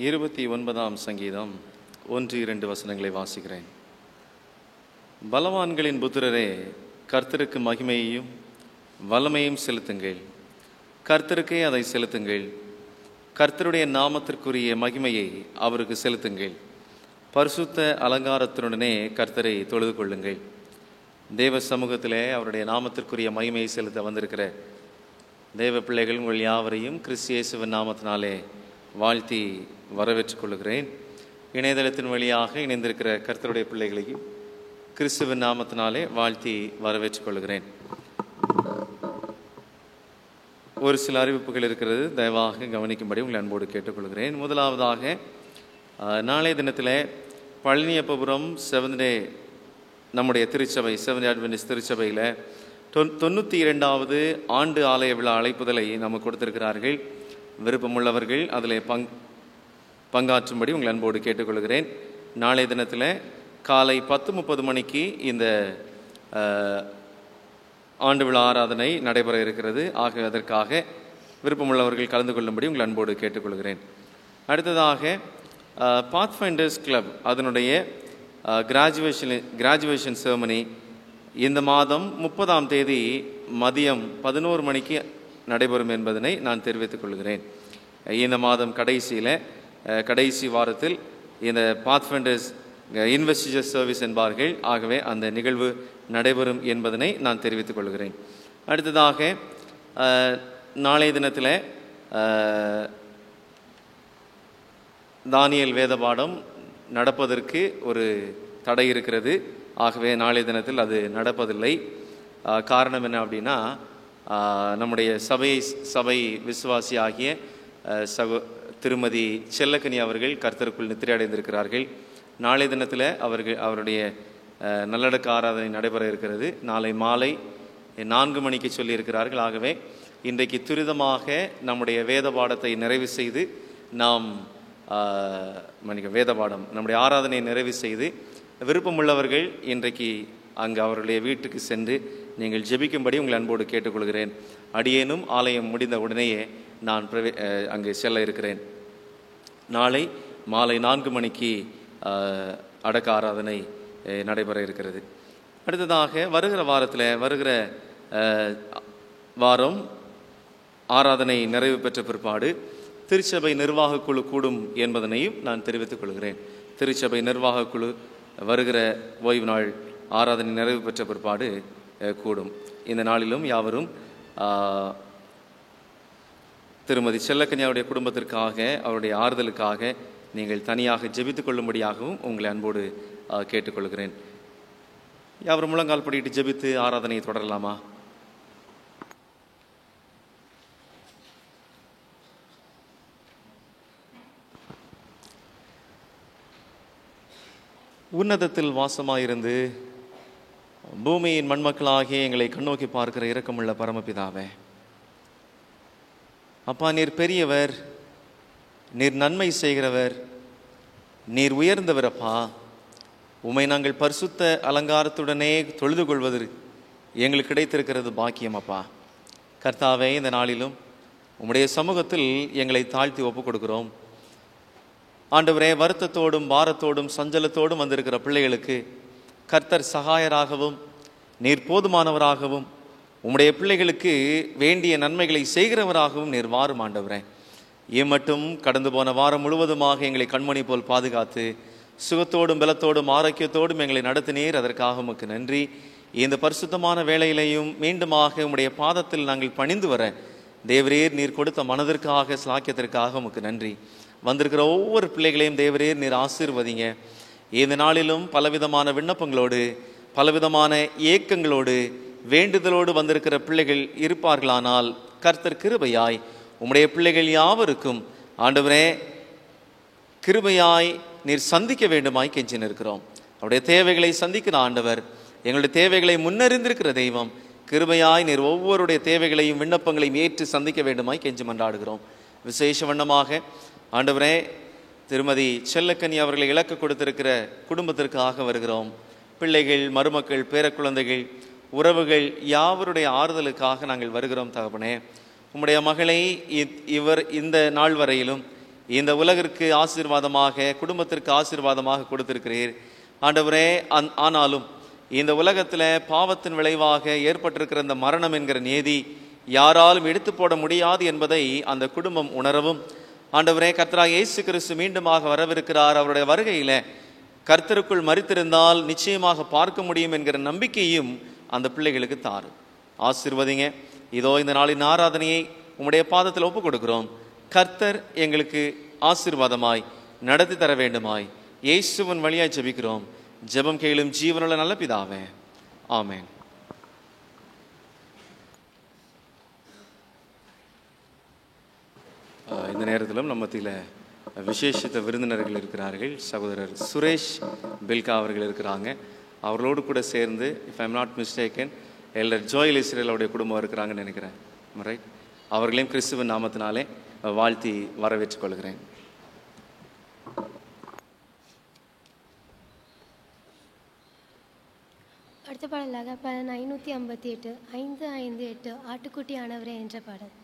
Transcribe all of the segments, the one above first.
29ஆம் சங்கீதம் 1-2 வசனங்களை வாசிக்கிறேன். பலவான்களின் புத்திரரே, கர்த்தருக்கு மகிமையையும் வல்லமையும் செலுத்துங்கள். கர்த்தருக்கே அதை செலுத்துங்கள். கர்த்தருடைய நாமத்திற்குரிய மகிமையை அவருக்கு செலுத்துங்கள். பரிசுத்த அலங்காரத்தினுடனே கர்த்தரை தொழுது கொள்ளுங்கள். தேவ சமூகத்திலே அவருடைய நாமத்திற்குரிய மகிமையை செலுத்த வந்திருக்கிற தேவ பிள்ளைகள் உங்கள் யாவரையும் கிறிஸ்து இயேசுவின் நாமத்தினாலே வாழ்த்தி வரவேற்றுக் கொள்கிறேன். இணையதளத்தின் வழியாக இணைந்திருக்கிற கர்த்தருடைய பிள்ளைகளையும் கிறிஸ்துவின் நாமத்தினாலே வாழ்த்தி வரவேற்றுக் கொள்கிறேன். ஒரு சில அறிவிப்புகள் இருக்கிறது, தயவாக கவனிக்கும்படி உங்களை அன்போடு கேட்டுக்கொள்கிறேன். முதலாவதாக, நாளைய தினத்தில் பழனியப்பபுரம் செவன்த் டே நம்முடைய திருச்சபை செவன்த் அட்வென்டிஸ்ட் திருச்சபையில் 92வது ஆண்டு ஆலய விழா அழைப்புதலை நமக்கு கொடுத்திருக்கிறார்கள். விருப்பமுள்ளவர்கள் அதில் பங்காற்றும்படி உங்கள் அன்போடு கேட்டுக்கொள்கிறேன். நாளைய தினத்தில் காலை 10:30 மணிக்கு இந்த ஆண்டு விழா ஆராதனை நடைபெற இருக்கிறது. ஆக அதற்காக விருப்பமுள்ளவர்கள் கலந்து கொள்ளும்படி உங்கள் அன்போடு கேட்டுக்கொள்கிறேன். அடுத்ததாக, பாத்ஃபைண்டர்ஸ் கிளப் அதனுடைய கிராஜுவேஷன் செரமனி இந்த மாதம் 30ஆம் தேதி மதியம் 11 மணிக்கு நடைபெறும் என்பதனை நான் தெரிவித்துக் கொள்கிறேன். இந்த மாதம் கடைசி வாரத்தில் இந்த பாத்ஃபைண்டர்ஸ் இன்வெஸ்டிகேஷன் சர்வீஸ் என்பார்கள். ஆகவே அந்த நிகழ்வு நடைபெறும் என்பதனை நான் தெரிவித்துக் கொள்கிறேன். அடுத்ததாக, நாளைய தினத்தில் தானியேல் வேத பாடம் நடப்பதற்கு ஒரு தடை இருக்கிறது. ஆகவே நாளைய தினத்தில் அது நடப்பதில்லை. காரணம் என்ன அப்படின்னா, நம்முடைய சபை விசுவாசி ஆகிய திருமதி செல்லக்கனி அவர்கள் கர்த்தருக்குள் நித்திரை அடைந்திருக்கிறார்கள். நாளைய தினத்தில் அவருடைய நல்லடக்க ஆராதனை நடைபெற இருக்கிறது. நாளை மாலை 4 மணிக்கு சொல்லியிருக்கிறார்கள். ஆகவே இன்றைக்கு துரிதமாக நம்முடைய வேத பாடத்தை நிறைவு செய்து நம்முடைய ஆராதனையை நிறைவு செய்து விருப்பமுள்ளவர்கள் இன்றைக்கு அங்கு அவருடைய வீட்டுக்கு சென்று நீங்கள் ஜெபிக்கும்படி உங்கள் அன்போடு கேட்டுக்கொள்கிறேன். அடியேனும் ஆலயம் முடிந்த உடனேயே நான் அங்கு செல்ல இருக்கிறேன். நாளை மாலை 4 மணிக்கு அடக்க ஆராதனை நடைபெற இருக்கிறது. அடுத்ததாக, வருகிற வாரம் ஆராதனை நிறைவு பெற்ற பிற்பாடு திருச்சபை நிர்வாக குழு கூடும் என்பதனையும் நான் தெரிவித்துக் கொள்கிறேன். திருச்சபை நிர்வாக குழு வருகிற ஓய்வு நாள் ஆராதனை நிறைவு பெற்ற பிற்பாடு கூடும். இந்த நாளிலும் யாவரும் திருமதி செல்லக்கன்யாவுடைய குடும்பத்திற்காக அவருடைய ஆறுதலுக்காக நீங்கள் தனியாக ஜெபித்துக் கொள்ளும்படியாகவும் உங்களை அன்போடு கேட்டுக்கொள்கிறேன். யாவரும் முழங்கால் படிட்டு ஜெபித்து ஆராதனையை தொடரலாமா? உன்னதத்தில் வாசமாயிருந்து பூமியின் மண்மக்களாகிய எங்களை கண்ணோக்கி பார்க்கிற இரக்கமுள்ள பரமபிதாவே, அப்பா, நீர் பெரியவர், நீர் நன்மை செய்கிறவர், நீர் உயர்ந்தவர். அப்பா, உம்மை நாங்கள் பரிசுத்த அலங்காரத்துடனே தொழுது கொள்வது எங்களுக்கு கிடைத்திருக்கிறது பாக்கியம். அப்பா கர்த்தாவே, இந்த நாளிலும் உம்முடைய சமூகத்தில் எங்களை தாழ்த்தி ஒப்புக் கொடுக்கிறோம். ஆண்டவரே, வருத்தத்தோடும் பாரத்தோடும் சஞ்சலத்தோடும் வந்திருக்கிற பிள்ளைகளுக்கு கர்த்தர் சகாயராகவும் நீர் போதுமானவராகவும் உம்முடைய பிள்ளைகளுக்கு வேண்டிய நன்மைகளை செய்கிறவராகவும் நீர் வாரும். ஆண்டவரே, மட்டும் கடந்து போன வாரம் முழுவதுமாக எங்களை கண்மணி போல் பாதுகாத்து சுகத்தோடும் பலத்தோடும் ஆரோக்கியத்தோடும் எங்களை நடத்தினீர். அதற்காக உமக்கு நன்றி. இந்த பரிசுத்தமான வேளையிலையும் மீண்டுமாக உம்முடைய பாதத்தில் நாங்கள் பணிந்து வர தேவரீர் நீர் கொடுத்த மனதிற்காக ஸ்லாக்கியத்திற்காக உமக்கு நன்றி. வந்திருக்கிற ஒவ்வொரு பிள்ளைகளையும் தேவரீர் நீர் ஆசீர்வதிங்க. இந்த நாளிலும் பலவிதமான விண்ணப்பங்களோடு பலவிதமான ஏக்கங்களோடு வேண்டுதலோடு வந்திருக்கிற பிள்ளைகள் இருப்பார்களானால் கர்த்தர் கிருபையாய் உம்முடைய பிள்ளைகள் யாவருக்கும் ஆண்டவரே கிருபையாய் நீர் சந்திக்க வேண்டுமாய் கெஞ்சி நிற்கிறோம். அவருடைய தேவைகளை சந்திக்கிற ஆண்டவர், எங்களுடைய தேவைகளை முன்னறிந்திருக்கிற தெய்வம், கிருபையாய் நீர் ஒவ்வொருடைய தேவைகளையும் விண்ணப்பங்களையும் ஏற்று சந்திக்க வேண்டுமாய் கெஞ்சி மன்றாடுகிறோம். விசேஷ வண்ணமாக ஆண்டவரே, திருமதி செல்லக்கனி அவர்களை இலக்கு கொடுத்திருக்கிற குடும்பத்திற்காக வருகிறோம். பிள்ளைகள், மருமக்கள், பேரக்குழந்தைகள், உறவுகள் யாவருடைய ஆறுதலுக்காக நாங்கள் வருகிறோம். தகப்பனே, உம்முடைய மகளை இந்த நாள் வரையிலும் இந்த உலகிற்கு ஆசீர்வாதமாக, குடும்பத்திற்கு ஆசீர்வாதமாக கொடுத்திருக்கிறீர் ஆண்டவரே. ஆனாலும் இந்த உலகத்தில் பாவத்தின் விளைவாக ஏற்பட்டிருக்கிற இந்த மரணம் என்கிற நியதி யாராலும் எடுத்து போட முடியாது என்பதை அந்த குடும்பம் உணரவும், ஆண்டவரே கர்த்தராகிய இயேசு கிறிஸ்து மீண்டுமாக வரவிருக்கிறார், அவருடைய வருகையில கர்த்தருக்குள் மரித்திருந்தால் நிச்சயமாக பார்க்க முடியும் என்கிற நம்பிக்கையும் அந்த பிள்ளைகளுக்கு தாரு. ஆசீர்வதிங்க. இதோ இந்த நாளின் ஆராதனையை உம்முடைய பாதத்தில் ஒப்புக் கொடுக்கிறோம். கர்த்தர் எங்களுக்கு ஆசீர்வாதமாய் நடத்தி தர வேண்டுமாய் இயேசுவின் வழியாய் ஜெபிக்கிறோம். ஜெபம் கேளும் ஜீவனுள்ள நல்ல பிதாவே, ஆமென். இந்த நேரத்திலும் நம்ம மத்தியில் விசேஷித்த விருந்தினர்கள் இருக்கிறார்கள். சகோதரர் சுரேஷ் பில்கா அவர்கள் இருக்கிறாங்க. அவர்களோடு கூட சேர்ந்து, if I'm not mistaken, elder Joel இஸ்ரேலோடைய குடும்பம் இருக்கிறாங்கன்னு நினைக்கிறேன். ரைட். அவர்களையும் கிறிஸ்துவின் நாமத்தினாலே வாழ்த்தி வரவேற்றுக் கொள்கிறேன். அடுத்த பாடலாக பாடல் 558 558 ஆட்டுக்குட்டி ஆனவரே என்ற பாடல்.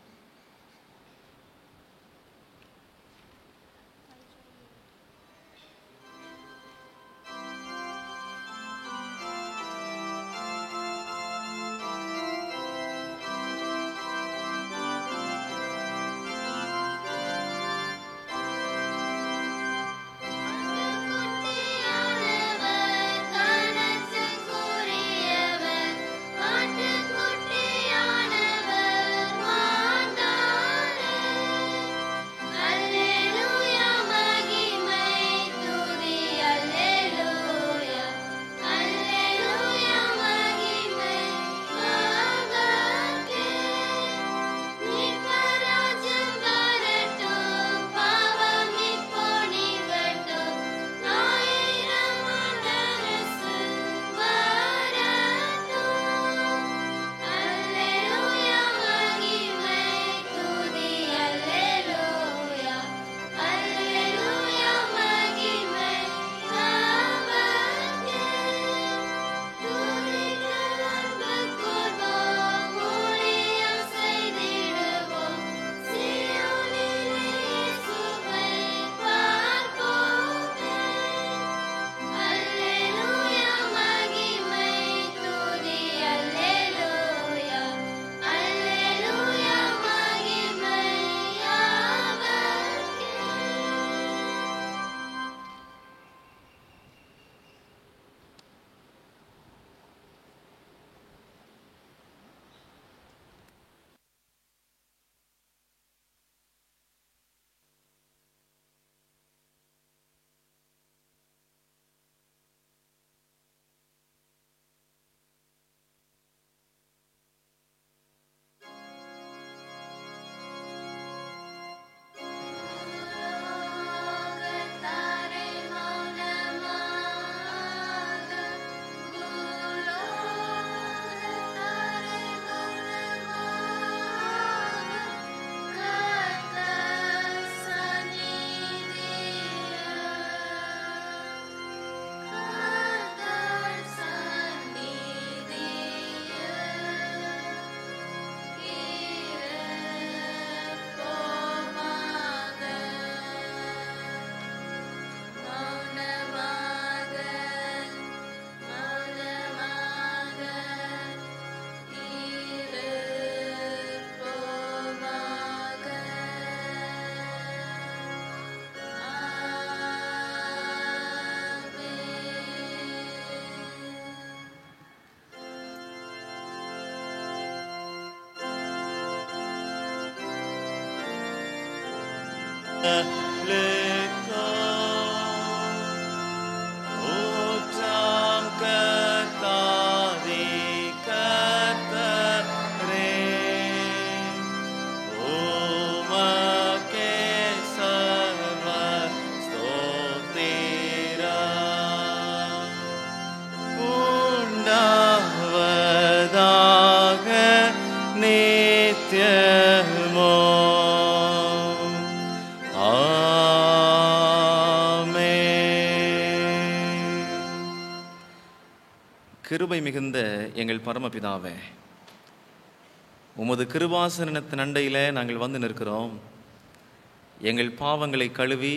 கிருபை மிகுந்த எங்கள் பரமபிதாவே, உமது கிருபாசனத்தின் அண்டையில் நாங்கள் வந்து நிற்கிறோம். எங்கள் பாவங்களை கழுவி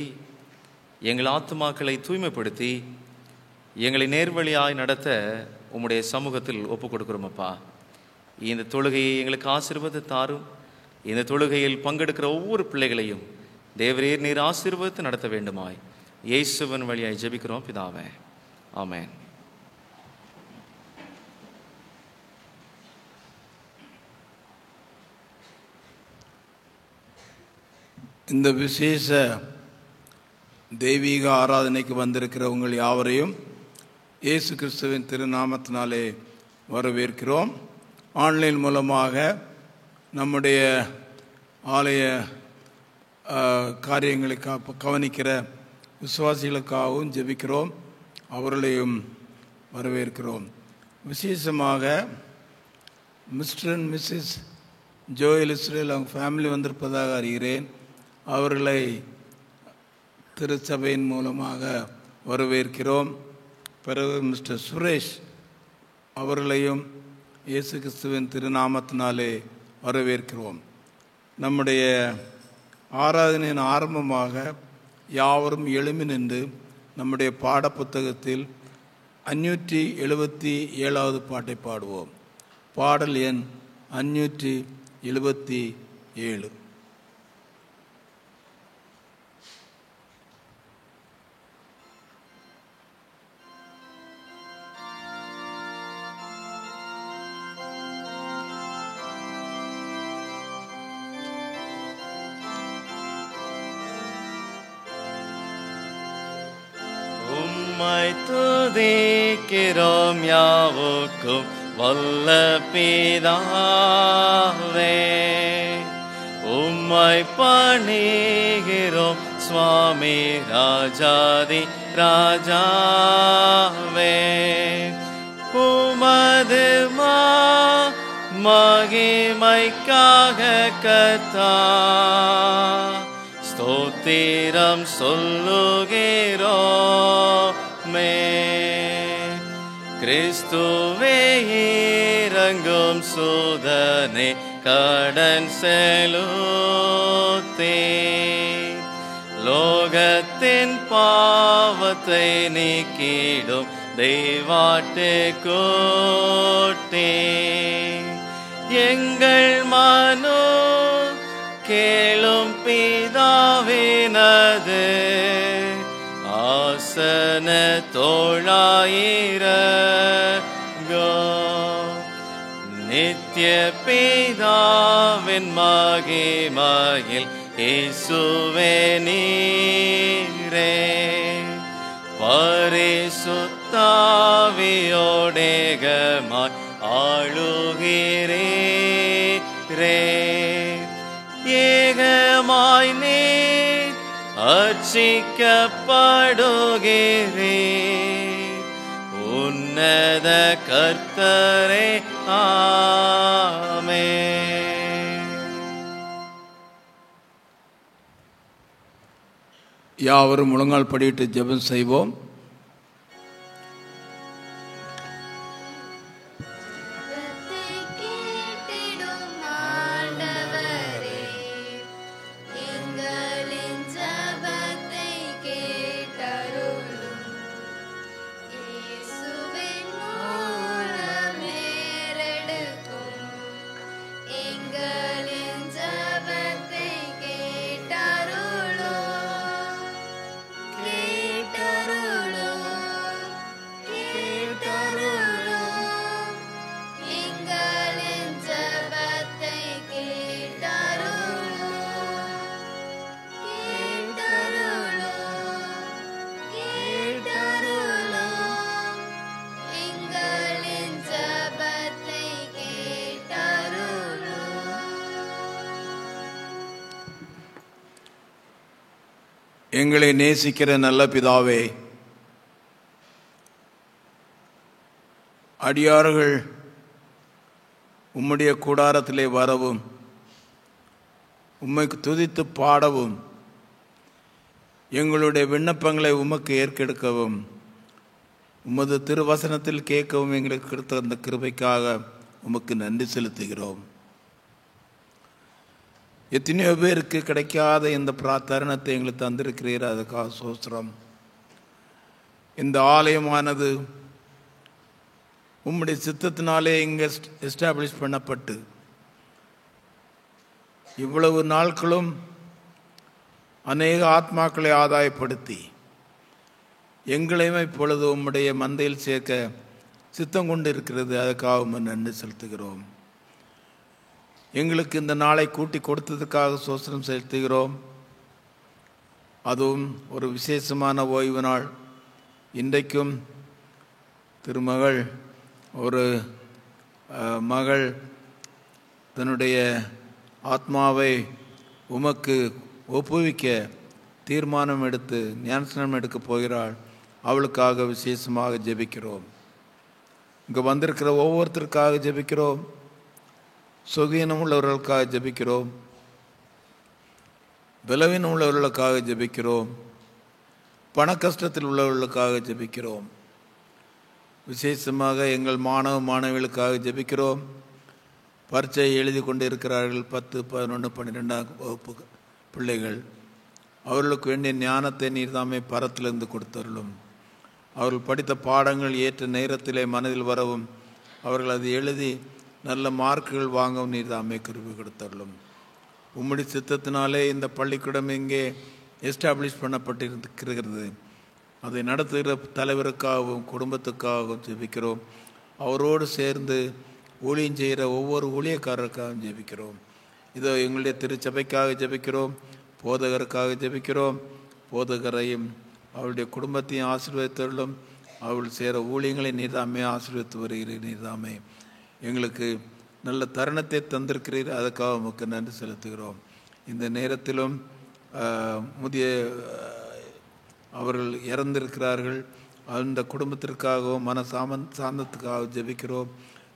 எங்கள் ஆத்துமாக்களை தூய்மைப்படுத்தி எங்களை நேர்வழியாய் நடத்த உம்முடைய சமூகத்தில் ஒப்புக் கொடுக்கிறோம் அப்பா. இந்த தொழுகையை எங்களுக்கு ஆசீர்வாதத்தை தாரும். இந்த தொழுகையில் பங்கெடுக்கிற ஒவ்வொரு பிள்ளைகளையும் தேவரீர் நீர் ஆசீர்வாதத்தை நடத்த வேண்டுமாய் இயேசுவின் வழியாய் ஜெபிக்கிறோம் பிதாவே, ஆமென். இந்த விசேஷ தெய்வீக ஆராதனைக்கு வந்திருக்கிற உங்கள் யாவரையும் இயேசு கிறிஸ்துவின் திருநாமத்தினாலே வரவேற்கிறோம். ஆன்லைன் மூலமாக நம்முடைய ஆலய காரியங்களை கவனிக்கிற விசுவாசிகளுக்காகவும் ஜெபிக்கிறோம். அவர்களையும் வரவேற்கிறோம். விசேஷமாக mister and missus Joel Israel அவங்க ஃபேமிலி வந்திருப்பதாக அறிகிறேன். அவர்களை திருச்சபையின் மூலமாக வரவேற்கிறோம். பிறகு மிஸ்டர் சுரேஷ் அவர்களையும் இயேசு கிறிஸ்துவின் திருநாமத்தினாலே வரவேற்கிறோம். நம்முடைய ஆராதனையின் ஆரம்பமாக யாவரும் எழும்பி நின்று நம்முடைய பாடப்புத்தகத்தில் 577வது பாட்டை பாடுவோம். பாடல் எண் 577. உம்மை துதிக்கிறோம் யாவுக்கும் வல்ல பிதாவே, உம்மை பணிகிறோம் சுவாமி ராஜாதி ராஜாவே. உமது மகிமைக்காக கர்த்தா ஸ்தோத்திரம் சொல்லுகிறோமே. கிறிஸ்துவே இறங்கும் சூதனே கடன் செலுத்தே லோகத்தின் பாவத்தை நீக்கிடும் தெய்வாட்டு கோட்டே. எங்கள் மனோ கேளும் பிதாவினது ஆசன தோழாயிரங்கோ. நித்திய பிதாவின் மகிமையில் இயேசுவே நீரே பரிசுத்தாவியோடேகமாய் ஆளுகிறீரே. ஏகமாய் நீர் அர்ச்சிக்கப்படுகிறீர் உன்னத கர்த்தரே, ஆமென். யாவரும் முழங்கால் படியிட்டு ஜெபம் செய்வோம். எங்களை நேசிக்கிற நல்ல பிதாவே, அடியார்கள் உம்முடைய கூடாரத்திலே வரவும் உம்மை துதித்து பாடவும் எங்களுடைய விண்ணப்பங்களை உமக்கு ஏற்கெடுக்கவும் உமது திருவசனத்தில் கேட்கவும் எங்களுக்கு கொடுத்த அந்த கிருபைக்காக உமக்கு நன்றி செலுத்துகிறோம். எத்தனையோ பேருக்கு கிடைக்காத இந்த தருணத்தை எங்களுக்கு தந்திருக்கிறீர், அதுக்காக சோஸ்திரம். இந்த ஆலயமானது உம்முடைய சித்தத்தினாலே இங்கே எஸ்டாப்ளிஷ் பண்ணப்பட்டு இவ்வளவு நாட்களும் அநேக ஆத்மாக்களை ஆதாயப்படுத்தி எங்களையும் இப்பொழுது உம்முடைய மந்தையில் சேர்க்க சித்தம் கொண்டு இருக்கிறது. அதுக்காக நன்றி செலுத்துகிறோம். எங்களுக்கு இந்த நாளை கூட்டி கொடுத்ததுக்காக சோஸ்திரம் செலுத்துகிறோம். அதுவும் ஒரு விசேஷமான ஓய்வு நாள். இன்றைக்கும் திருமகள் ஒரு மகள் தன்னுடைய ஆத்மாவை உமக்கு ஒப்புவிக்க தீர்மானம் எடுத்து ஞானஸ்நானம் எடுக்கப் போகிறாள். அவளுக்காக விசேஷமாக ஜெபிக்கிறோம். இங்கே வந்திருக்கிற ஒவ்வொருத்தருக்காக ஜெபிக்கிறோம். சுகீனம் உள்ளவர்களுக்காக ஜெபிக்கிறோம். பலவீனம் உள்ளவர்களுக்காக ஜெபிக்கிறோம். பண கஷ்டத்தில் உள்ளவர்களுக்காக ஜெபிக்கிறோம். விசேஷமாக எங்கள் மாணவ மாணவிகளுக்காக ஜெபிக்கிறோம். பரீட்சை எழுதி கொண்டு இருக்கிறார்கள். 10, 11, 12ஆம் வகுப்பு பிள்ளைகள். அவர்களுக்கு வேண்டிய ஞானத்தை நீர் தாமே பரத்திலிருந்து கொடுத்தருளும். அவர்கள் படித்த பாடங்கள் ஏற்ற நேரத்திலே மனதில் வரவும், அவர்கள் அதை எழுதி நல்ல மார்க்குகள் வாங்கவும் நீர் தாமே கிருபை கொடுத்தருளும். உம்முடைய சித்தத்தினாலே இந்த பள்ளிக்கூடம் இங்கே எஸ்டாப்ளிஷ் பண்ணப்பட்டிருக்கிறது. அதை நடத்துகிற தலைவருக்காகவும் குடும்பத்துக்காகவும் ஜெபிக்கிறோம். அவரோடு சேர்ந்து ஊழியம் செய்கிற ஒவ்வொரு ஊழியக்காரருக்காகவும் ஜெபிக்கிறோம். இதோ எங்களுடைய திருச்சபைக்காக ஜெபிக்கிறோம். போதகருக்காக ஜெபிக்கிறோம். போதகரையும் அவருடைய குடும்பத்தையும் ஆசீர்வதித்தருளும். அவள் சேர ஊழியங்களை நீர்தாமே ஆசீர்வதித்து வருகிறீர். நீர்தாமே எங்களுக்கு நல்ல தருணத்தை தந்திருக்கிறீர். அதுக்காக உமக்கு நன்றி செலுத்துகிறோம். இந்த நேரத்திலும் முதிய அவர்கள் இறந்திருக்கிறார்கள். அந்த குடும்பத்திற்காகவும் சாந்தத்துக்காக ஜெபிக்கிறோம்.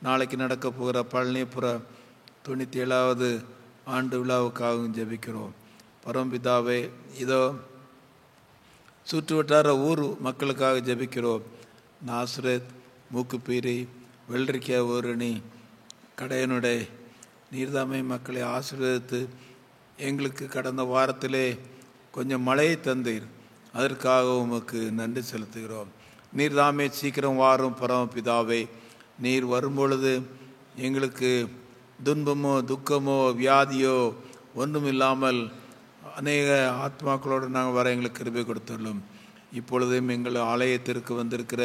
நாளைக்கு நடக்க போகிற பழனிப்புற 97வது ஆண்டு விழாவுக்காகவும் ஜெபிக்கிறோம். பரமபிதாவே, இதோ சுற்று வட்டார ஊர் மக்களுக்காக ஜெபிக்கிறோம். நாசரத், மூக்குப்பீரி, வெள்ளரிக்கா ஊரணி, கடையனுடைய நீர்தாமை மக்களை ஆசீர்வதித்து எங்களுக்கு கடந்த வாரத்திலே கொஞ்சம் மழையை தந்தீர். அதற்காக உமக்கு நன்றி செலுத்துகிறோம். நீர்தாமே சீக்கிரம் வாரும் பரமபிதாவே. நீர் வரும்பொழுது எங்களுக்கு துன்பமோ துக்கமோ வியாதியோ ஒன்றும் இல்லாமல் அநேக ஆத்மாக்களோடு நாங்கள் வர எங்களுக்கு கிருபை கொடுத்துள்ளோம். இப்பொழுதும் எங்கள் ஆலயத்திற்கு வந்திருக்கிற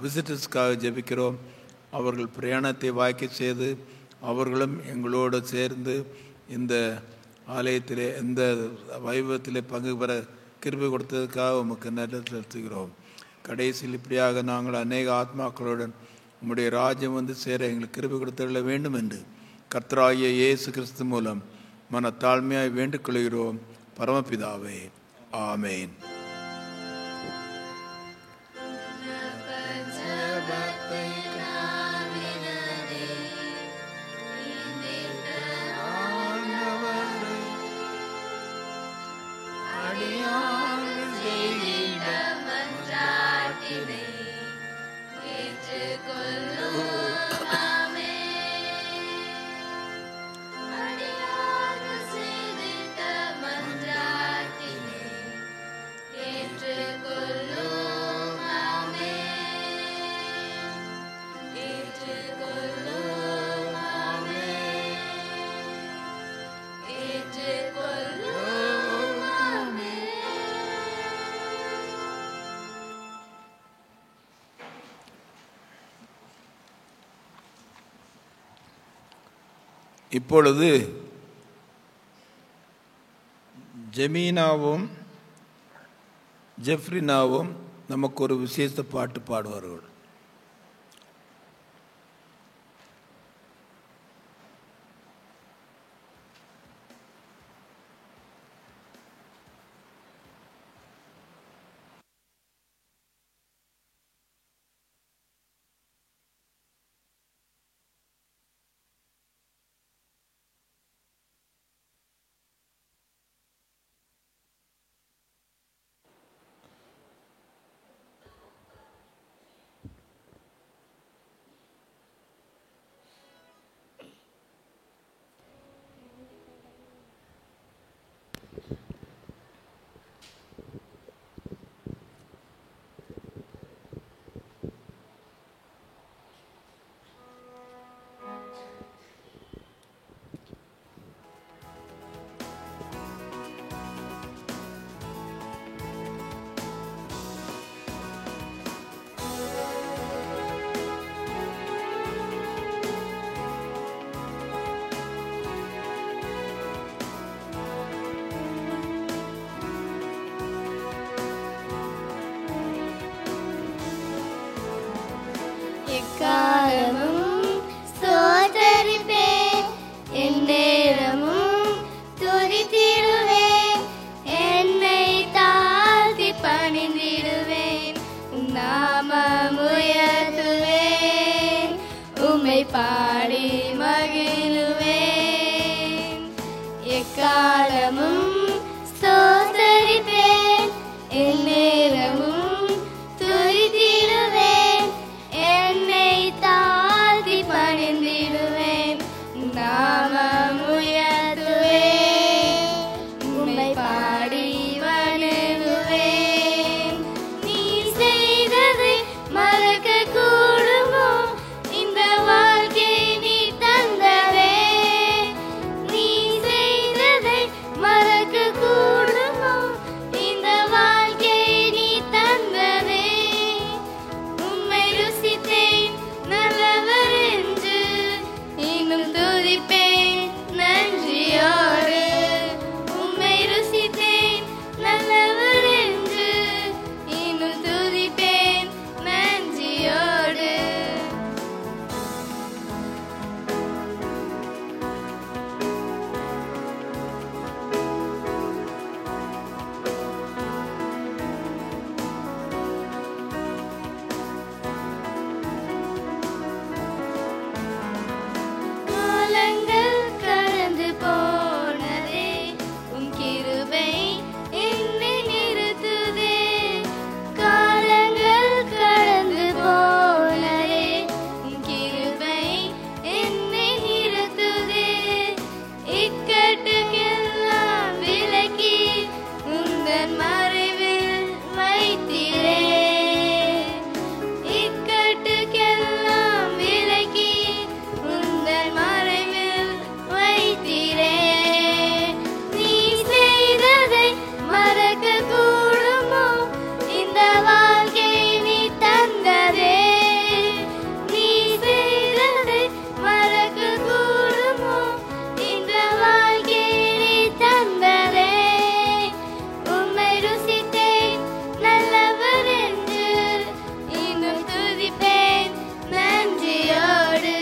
விசிட்டர்ஸ்க்காக ஜெபிக்கிறோம். அவர்கள் பிரயாணத்தை வாய்க்க செய்து அவர்களும் எங்களோடு சேர்ந்து இந்த ஆலயத்திலே இந்த வைபவத்திலே பங்கு பெற கிருபை கொடுத்ததுக்காக உமக்கு நன்றி செலுத்துகிறோம். கடைசியில் இப்படியாக நாங்கள் அநேக ஆத்மாக்களுடன் உம்முடைய ராஜ்யம் வந்து சேர எங்களுக்கு கிருபை கொடுத்துள்ள வேண்டும் என்று கர்த்தராகிய இயேசு கிறிஸ்து மூலம் மனத்தாழ்மையாய் வேண்டிக் கொள்கிறோம் பரமபிதாவே. ஆமேன். இப்பொழுது ஜெமீனாவும் ஜெஃப்ரினாவும் நமக்கு ஒரு விசேஷ பாட்டு பாடுவார்கள். எக்காலமும் ஸ்தோத்தரிப்பேன், எந்நேரமும் துதித்திடுவேன், என்னை தாழ்த்தி பணிந்திடுவேன், உம் நாமம் உயர்த்துவேன், உம்மை பாடி மகிழுவேன். எக்காலமும் ஸ்தோத்தரிப்பேன், எந்நேரமும் துதித்திடுவேன், என்னை தாழ்த்தி பணிந்திடுவேன், நாமம் உயர்த்துவேன், உம்மை பாடி மகிழுவேன். நீ செய்ததை மறக்க கூடுமோ, இந்த வாழ்க்கை நீ தந்ததே. நீ செய்ததை மறக்க கூடுமோ, இந்த வாழ்க்கை நீ தந்ததே. உம்மை ருசித்தேன் நல்லவர் என்று, இன்னும் துதிப்பேன் நன்றியோடு. உம்மை ருசித்தேன் நல்லவர் என்று, இன்னும் துதிப்பேன் நன்றியோடு. காலங்கள் கடந்து போனதே, உம் கிருபை என்னை நிறுத்துதே. காலங்கள் கடந்து போனதே, உம் கிருபை என்னை நிறுத்துதே. இக்கட்டுக்கெல்லாம் விலக்கி உந்தன் மறைவில் வைத்திரே. இக்கட்டுக்கெல்லாம் விலக்கி உந்தன் மறைவில் வைத்திரே. நீ செய்ததை மறக்க கூடுமோ, இந்த வாழ்க்கை நீ தந்ததே. நீ செய்ததை மறக்க கூடுமோ, இந்த வாழ்க்கை நீ தந்ததே. உம்மை ருசித்தேன் நல்லவர் என்று, இன்னும் துதிப்பேன் நன்றியோடு.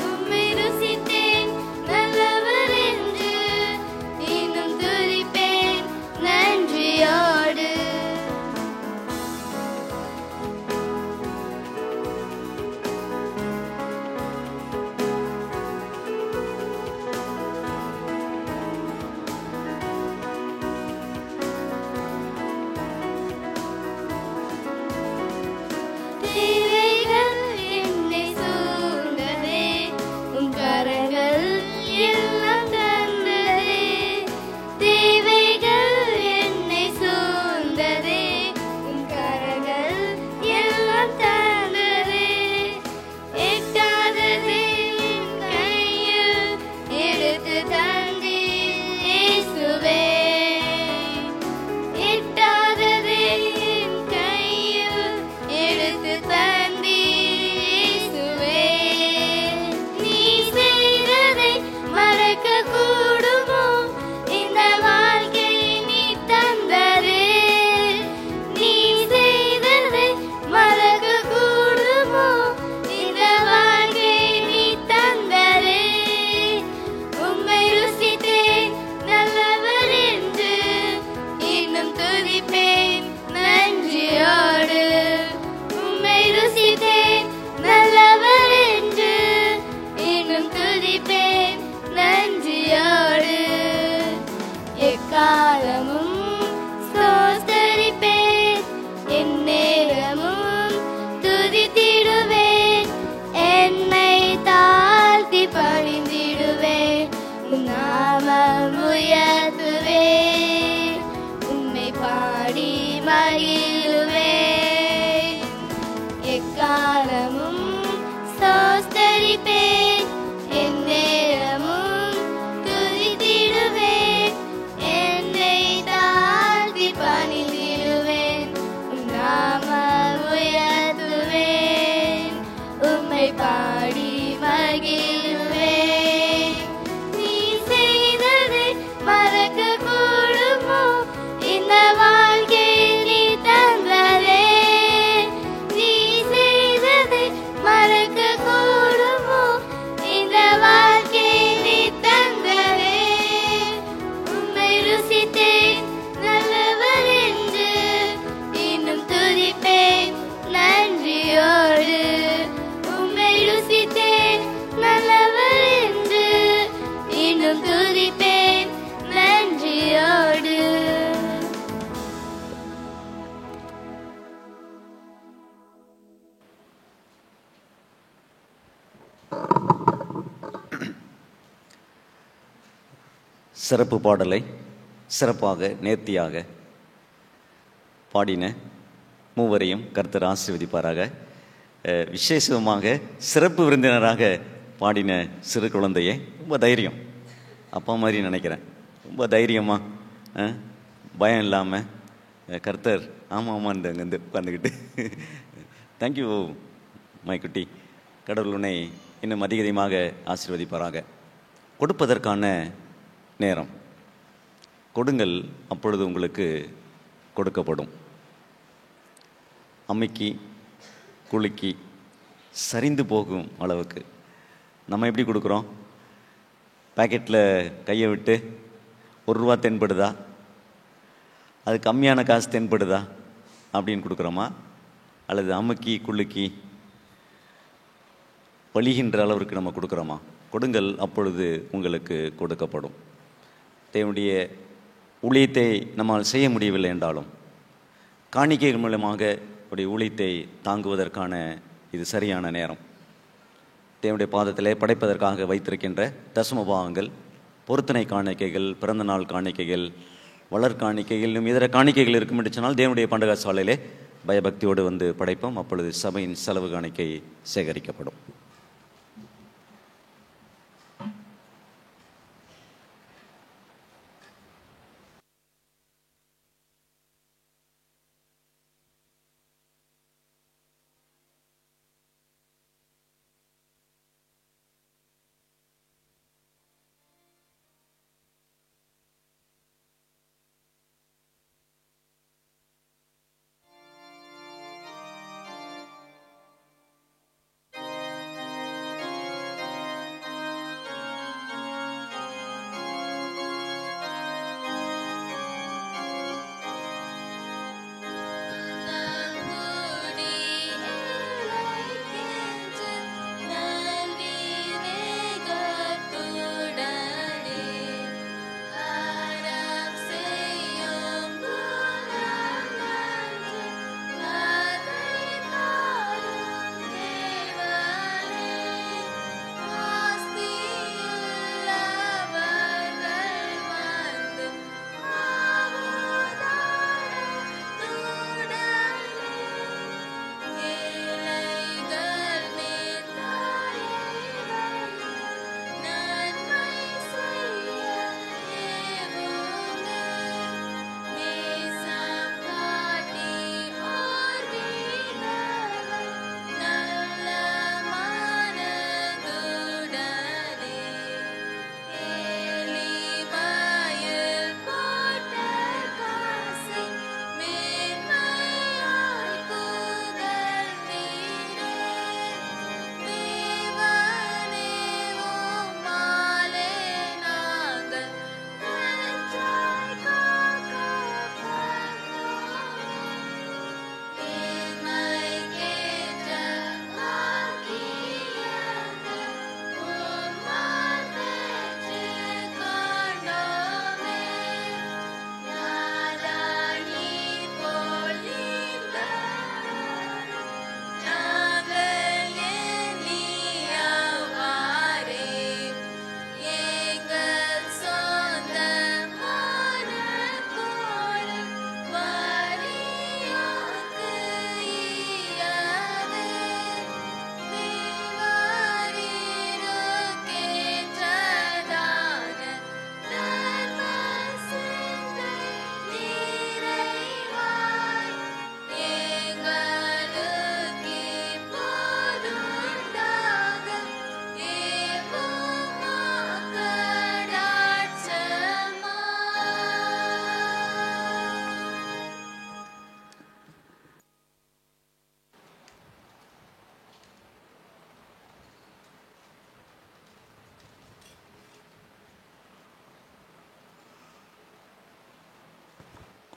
உம்மை ருசித்தேன் நல்லவர் என்று, இன்னும் துதிப்பேன் நன்றியோடு. தேவைகள் என்னை சூழ்ந்ததே, உம் கரங்கள் எல்லாம் தந்ததே. தேவைகள் என்னை சூழ்ந்ததே, உம் கரங்கள் எல்லாம் தந்ததே. எட்டாததை என் கையில் எடுத்து தந்தீர் இயேசுவே. எட்டாததை என் கையில் எடுத்து தந்தீர் இயேசுவே. நீ செய்ததை மறக்க கூடுமோ, இந்த வாழ்க்கை நீ தந்ததே. நீ செய்ததை மறக்க கூடுமோ, இந்த வாழ்க்கை நீ தந்ததே. உம்மை ருசித்தேன் நல்லவர் என்று, இன்னும் துதிப்பேன் நன்றியோடு. உம்மை ருசித்தேன் நல்லவர் என்று, இன்னும் துதிப்பேன் நன்றியோடு. எக்காலமும் ஸ்தோத்தரிப்பேன், எந்நேரமும் துதித்திடுவேன், என்னை தாழ்த்தி பணிந்திடுவேன், உம் நாமம் உயர்த்துவேன், உம்மை பாடி மகிழுவேன். எக்காலமும் ஸ்தோத்தரிப்பேன், எந்நேரமும் துதித்திடுவேன், என்னை தாழ்த்தி பணிந்திடுவேன், உம் நாமம் உயர்த்துவேன், உம்மை பாடி மகிழுவேன். நீ செய்ததை மறக்க கூடுமோ, இந்த வாழ்க்கை நீ தந்ததே. நீ செய்ததை சிறப்பு பாடலை சிறப்பாக நேர்த்தியாக பாடின மூவரையும் கர்த்தர் ஆசீர்வதிப்பாராக. விசேஷமாக சிறப்பு விருந்தினராக பாடின சிறு குழந்தையை ரொம்ப தைரியம், அப்பா மாதிரி நினைக்கிறேன், ரொம்ப தைரியமாக பயம் இல்லாமல் கர்த்தர் ஆமாம் அங்கேருந்து உட்காந்துக்கிட்டு தேங்க்யூ மை குட்டி, கடவுள் உன்னை இன்னும் அதிகமாக ஆசீர்வதிப்பாராக. கொடுப்பதற்கான நேரம், கொடுங்கள் அப்பொழுது உங்களுக்கு கொடுக்கப்படும். அம்மிக்கு குலுக்கி சரிந்து போகும் அளவுக்கு நம்ம எப்படி கொடுக்குறோம்? பாக்கெட்டில் கையை விட்டு ₹1 தென்படுதா, அது கம்மியான காசு தென்படுதா அப்படின்னு கொடுக்குறோமா, அல்லது அமுக்கி குலுக்கி வழிகின்ற அளவிற்கு நம்ம கொடுக்குறோமா? கொடுங்கள் அப்பொழுது உங்களுக்கு கொடுக்கப்படும். தேவனுடைய ஊழியத்தை நம்மால் செய்ய முடியவில்லை என்றாலும் காணிக்கைகள் மூலமாக உடைய ஊழியத்தை தாங்குவதற்கான இது சரியான நேரம். தேவனுடைய பாதத்திலே படைப்பதற்காக வைத்திருக்கின்ற தசம பாகங்கள், பொருத்தனை காணிக்கைகள், பிறந்தநாள் காணிக்கைகள், வளர் காணிக்கைகள், இன்னும் இதர காணிக்கைகள் இருக்கும் என்று சொன்னால் தேவனுடைய பண்டக சாலையிலே பயபக்தியோடு வந்து படைப்போம். அப்பொழுது சபையின் செலவு காணிக்கை சேகரிக்கப்படும்.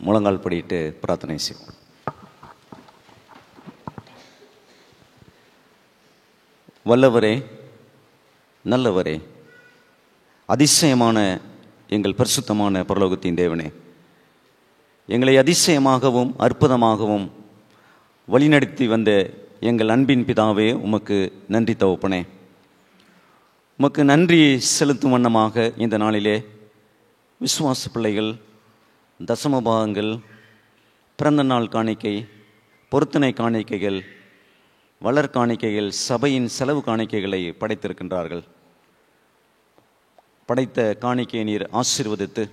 முழங்கால் படிட்டு பிரார்த்தனை செய்வோம். வல்லவரே, நல்லவரே, அதிசயமான எங்கள் பரிசுத்தமான பரலோகத்தின் தேவனே, எங்களை அதிசயமாகவும் அற்புதமாகவும் வழிநடத்தி வந்த எங்கள் அன்பின் பிதாவே, உமக்கு நன்றி தகப்பனே. உமக்கு நன்றி செலுத்தும் வண்ணமாக இந்த நாளிலே விசுவாச பிள்ளைகள் தசமபாகங்கள், பிறந்த நாள் காணிக்கை, பொருத்தனை காணிக்கைகள், வளர் காணிக்கைகள், சபையின் செலவு காணிக்கைகளை படைத்திருக்கின்றார்கள். படைத்த காணிக்கையை நீர் ஆசீர்வதித்து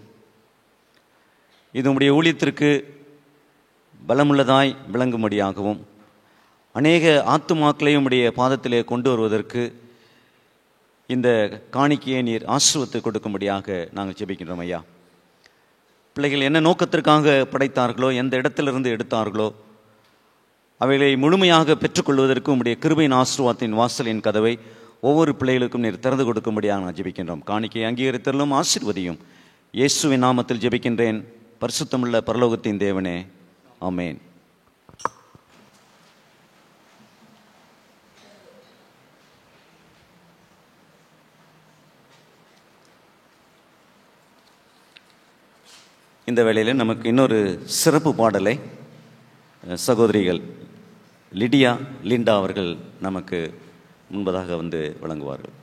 இது உம்முடைய ஊழியத்திற்கு பலமுள்ளதாய் விளங்கும்படியாகவும் அநேக ஆத்துமாக்களை உம்முடைய பாதத்திலே கொண்டு வருவதற்கு இந்த காணிக்கையை நீர் ஆசீர்வதித்து கொடுக்கும்படியாக நாங்கள் ஜெபிக்கின்றோம் ஐயா. பிள்ளைகள் என்ன நோக்கத்திற்காக படைத்தார்களோ, எந்த இடத்திலிருந்து எடுத்தார்களோ, அவைகளை முழுமையாக பெற்றுக்கொள்வதற்கு உம்முடைய கிருபையின் ஆசீர்வாதத்தின் வாசலின் கதவை ஒவ்வொரு பிள்ளைகளுக்கும் நீர் திறந்து கொடுக்கும்படியாக நான் ஜெபிக்கின்றோம். காணிக்கையை அங்கீகரித்தலும் ஆசீர்வதியும். இயேசுவின் நாமத்தில் ஜெபிக்கின்றேன் பரிசுத்தமுள்ள பரலோகத்தின் தேவனே, ஆமென். இந்த வேளையில் நமக்கு இன்னொரு சிறப்பு பாடலை சகோதரிகள் லிடியா, லிண்டா அவர்கள் நமக்கு முன்பதாக வந்து வழங்குவார்கள்.